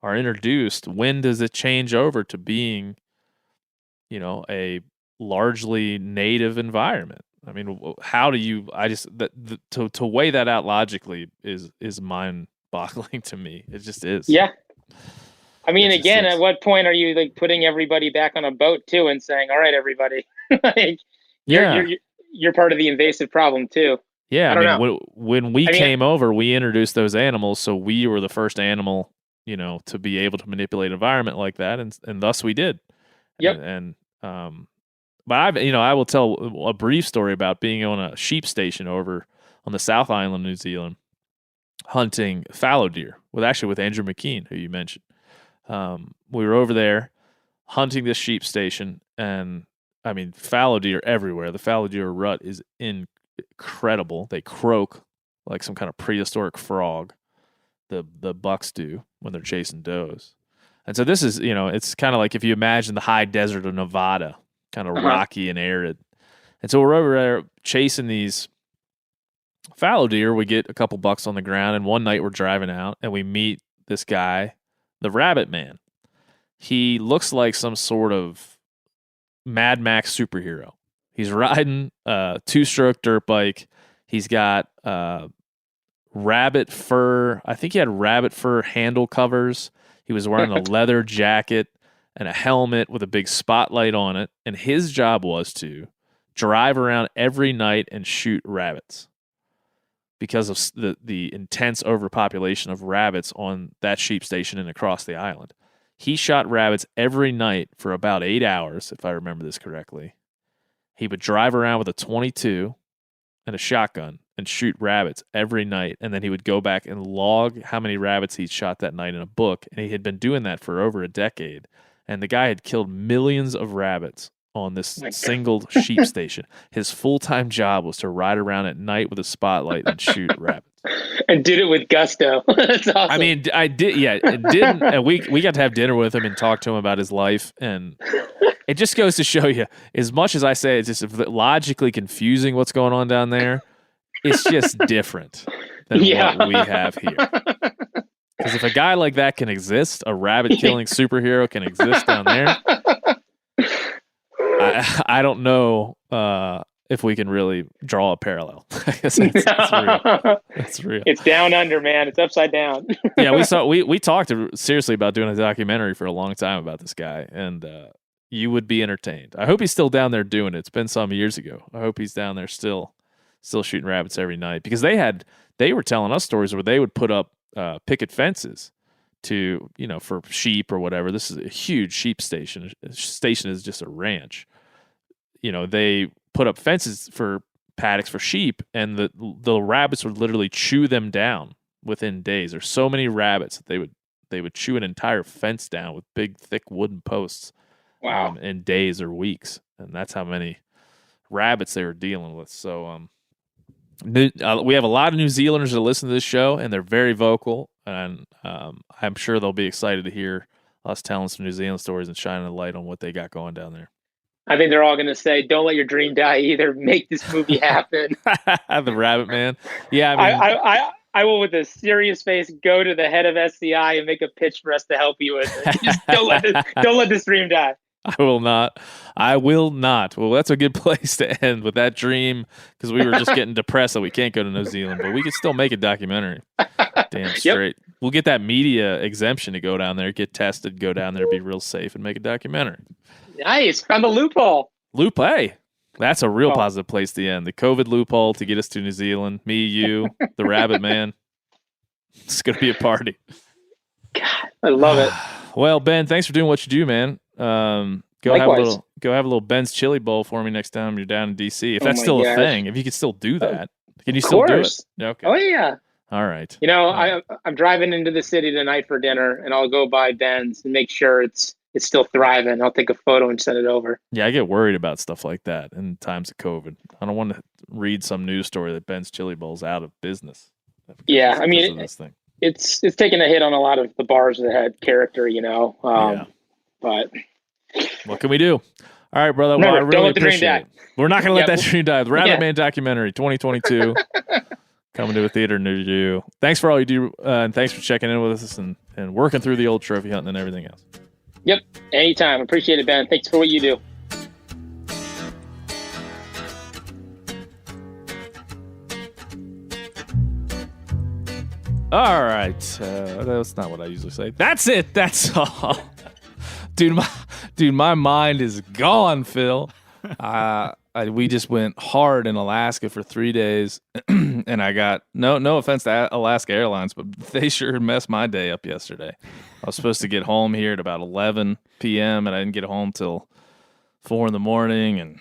are introduced, when does it change over to being, a largely native environment? I mean, how do you? To weigh that out logically is mind-boggling to me. It just is. Yeah. I mean, again, at what point are you like putting everybody back on a boat too and saying, "All right, everybody, you're part of the invasive problem too." Yeah, I mean, when we came over, we introduced those animals, so we were the first animal, to be able to manipulate environment like that, and thus we did. Yep. But I will tell a brief story about being on a sheep station over on the South Island, New Zealand, hunting fallow deer with Andrew McKean, who you mentioned. We were over there hunting this sheep station, and I mean, fallow deer everywhere. The fallow deer rut is incredible. They croak like some kind of prehistoric frog. The bucks do when they're chasing does. And so this is, it's kind of like if you imagine the high desert of Nevada, kind of rocky and arid. And so we're over there chasing these fallow deer. We get a couple bucks on the ground, and one night we're driving out and we meet this guy, the Rabbit Man. He looks like some sort of Mad Max superhero. He's riding a 2-stroke dirt bike. He's got rabbit fur. I think he had rabbit fur handle covers. He was wearing a leather jacket and a helmet with a big spotlight on it. And his job was to drive around every night and shoot rabbits because of the intense overpopulation of rabbits on that sheep station and across the island. He shot rabbits every night for about 8 hours, if I remember this correctly. He would drive around with a .22 and a shotgun and shoot rabbits every night, and then he would go back and log how many rabbits he'd shot that night in a book, and he had been doing that for over a decade, and the guy had killed millions of rabbits on this single sheep station. His full-time job was to ride around at night with a spotlight and shoot rabbits. And did it with gusto. That's awesome. I mean, I did, yeah, it didn't, and we got to have dinner with him and talk to him about his life, and it just goes to show you, as much as I say it's just logically confusing what's going on down there, it's just different than what we have here. Because if a guy like that can exist, a rabbit-killing superhero can exist down there, I don't know if we can really draw a parallel. I guess that's real. That's real. It's down under, man. It's upside down. Yeah, we talked seriously about doing a documentary for a long time about this guy, and you would be entertained. I hope he's still down there doing it. It's been some years ago. I hope he's down there still shooting rabbits every night, because they were telling us stories where they would put up picket fences to, for sheep or whatever. This is a huge sheep station. A station is just a ranch. They put up fences for paddocks for sheep, and the rabbits would literally chew them down within days. There's so many rabbits that they would chew an entire fence down with big, thick wooden posts. Wow. In days or weeks, and that's how many rabbits they were dealing with. So we have a lot of New Zealanders that listen to this show, and they're very vocal, and I'm sure they'll be excited to hear us telling some New Zealand stories and shining a light on what they got going down there. I think they're all going to say, "Don't let your dream die either. Make this movie happen." The Rabbit Man. Yeah, I will, with a serious face, go to the head of SCI and make a pitch for us to help you with it. Just don't let this dream die. I will not. Well, that's a good place to end with that dream, because we were just getting depressed that we can't go to New Zealand, but we can still make a documentary. Damn straight. Yep. We'll get that media exemption to go down there, get tested, go down there, be real safe, and make a documentary. Nice. Found the loophole. Hey, that's a real positive place to end. The COVID loophole to get us to New Zealand. Me, you, the Rabbit Man. It's going to be a party. God, I love it. Well, Ben, thanks for doing what you do, man. Go have a little Ben's Chili Bowl for me next time you're down in DC. If that's still a thing, if you could still do that, can you still do it? Okay. Oh yeah. All right. I'm driving into the city tonight for dinner, and I'll go by Ben's and make sure it's still thriving. I'll take a photo and send it over. Yeah, I get worried about stuff like that in times of COVID. I don't want to read some news story that Ben's Chili Bowl's out of business. Yeah, I mean, it's taken a hit on a lot of the bars that had character, but what can we do? All right, brother. Remember, I really appreciate it. Die. We're not going to let that dream die. The Rabbit Man documentary 2022 coming to a theater near you. Thanks for all you do, and thanks for checking in with us and working through the old trophy hunting and everything else. Yep, anytime. Appreciate it, Ben. Thanks for what you do. All right. That's not what I usually say. That's it. That's all. Dude, my mind is gone, Phil. We just went hard in Alaska for 3 days, and I got no offense to Alaska Airlines, but they sure messed my day up yesterday. I was supposed to get home here at about 11 p.m., and I didn't get home till 4 a.m, and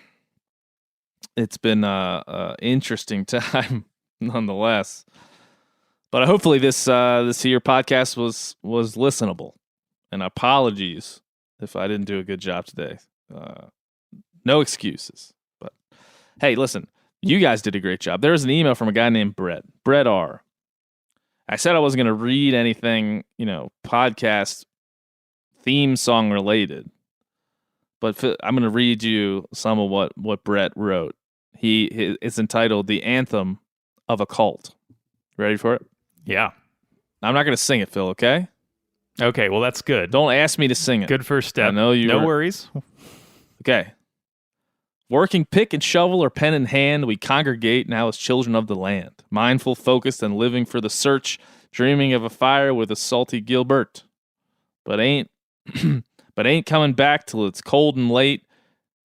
it's been a interesting time nonetheless. But hopefully this here podcast was listenable, and apologies if I didn't do a good job today. No excuses. But hey, listen, you guys did a great job. There was an email from a guy named Brett R. I said I wasn't going to read anything, podcast theme song related, but I'm going to read you some of what Brett wrote. It's entitled "The Anthem of a Cult." Ready for it? Yeah. I'm not going to sing it, Phil, okay? Okay, well, that's good. Don't ask me to sing it. Good first step. I know you. No worries. Okay. Working pick and shovel or pen in hand, we congregate now as children of the land, mindful, focused, and living for the search, dreaming of a fire with a salty Gilbert. But ain't coming back till it's cold and late,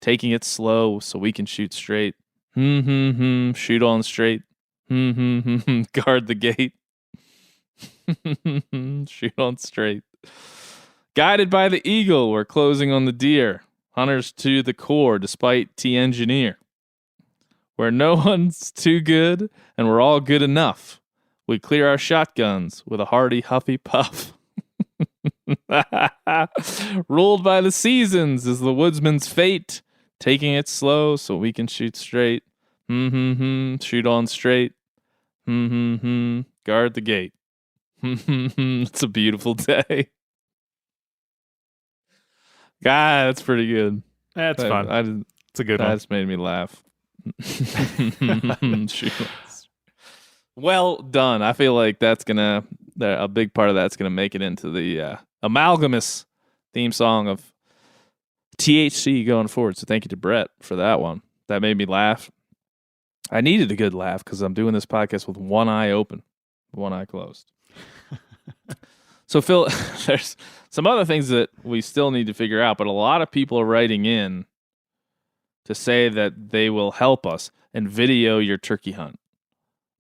taking it slow so we can shoot straight. Shoot on straight. Guard the gate. Shoot on straight. Guided by the eagle, we're closing on the deer. Hunters to the core, despite T-Engineer. Where no one's too good, and we're all good enough. We clear our shotguns with a hearty huffy puff. Ruled by the seasons is the woodsman's fate. Taking it slow so we can shoot straight. Shoot on straight. Guard the gate. It's a beautiful day. God, that's pretty good. That's fun. It's a good one. That's made me laugh. Well done. I feel like a big part of that's gonna make it into the amalgamous theme song of THC going forward. So thank you to Brett for that one. That made me laugh. I needed a good laugh because I'm doing this podcast with one eye open, one eye closed. So, Phil, there's some other things that we still need to figure out, but a lot of people are writing in to say that they will help us and video your turkey hunt.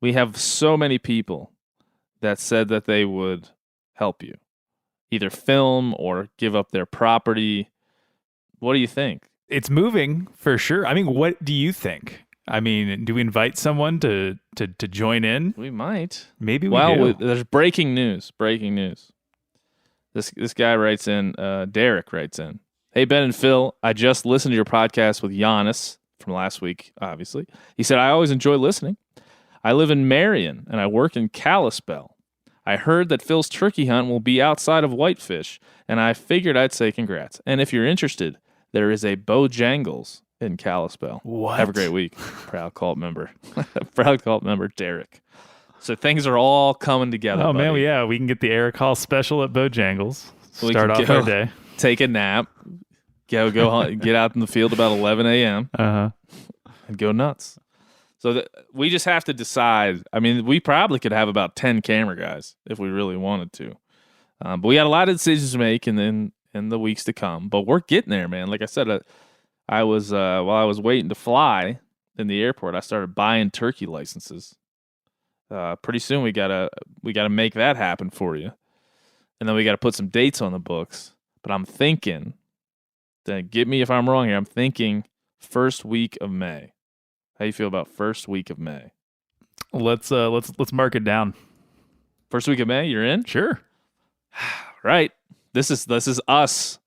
We have so many people that said that they would help you, either film or give up their property. What do you think? It's moving for sure. I mean, what do you think? I mean, do we invite someone to join in? We might. Maybe we do. There's breaking news. Breaking news. This guy writes in, Derek writes in, "Hey, Ben and Phil, I just listened to your podcast with Giannis from last week, obviously. He said, I always enjoy listening. I live in Marion, and I work in Kalispell. I heard that Phil's turkey hunt will be outside of Whitefish, and I figured I'd say congrats. And if you're interested, there is a Bojangles in Kalispell. What? Have a great week. Proud cult member. Proud cult member, Derek. So things are all coming together. Oh, buddy. man, yeah. We can get the Eric Hall special at Bojangles. We Start can off go our day. Take a nap. Go hunt, get out in the field about 11 a.m. Uh-huh. And go nuts. So we just have to decide. I mean, we probably could have about 10 camera guys if we really wanted to. But we got a lot of decisions to make in the weeks to come. But we're getting there, man. Like I said, I was while I was waiting to fly in the airport, I started buying turkey licenses. Pretty soon we gotta make that happen for you, and then we gotta put some dates on the books. But I'm thinking, then get me if I'm wrong here. I'm thinking first week of May. How you feel about first week of May? Let's mark it down. First week of May, you're in? Sure. Right. This is us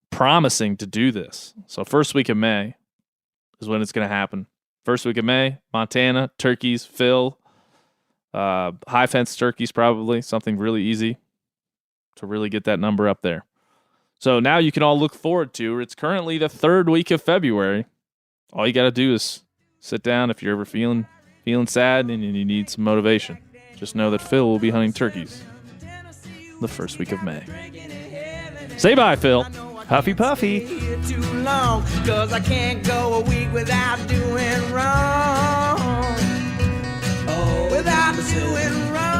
promising to do this. So first week of May is when it's going to happen. First week of May, Montana, turkeys, Phil, high fence turkeys, probably something really easy to really get that number up there. So now you can all look forward to. It's currently the third week of February. All you got to do is sit down if you're ever feeling sad and you need some motivation. Just know that Phil will be hunting turkeys the first week of May. Say bye, Phil. Huffy puffy. Too long, 'cause I can't go a week without doing wrong. Without doing wrong.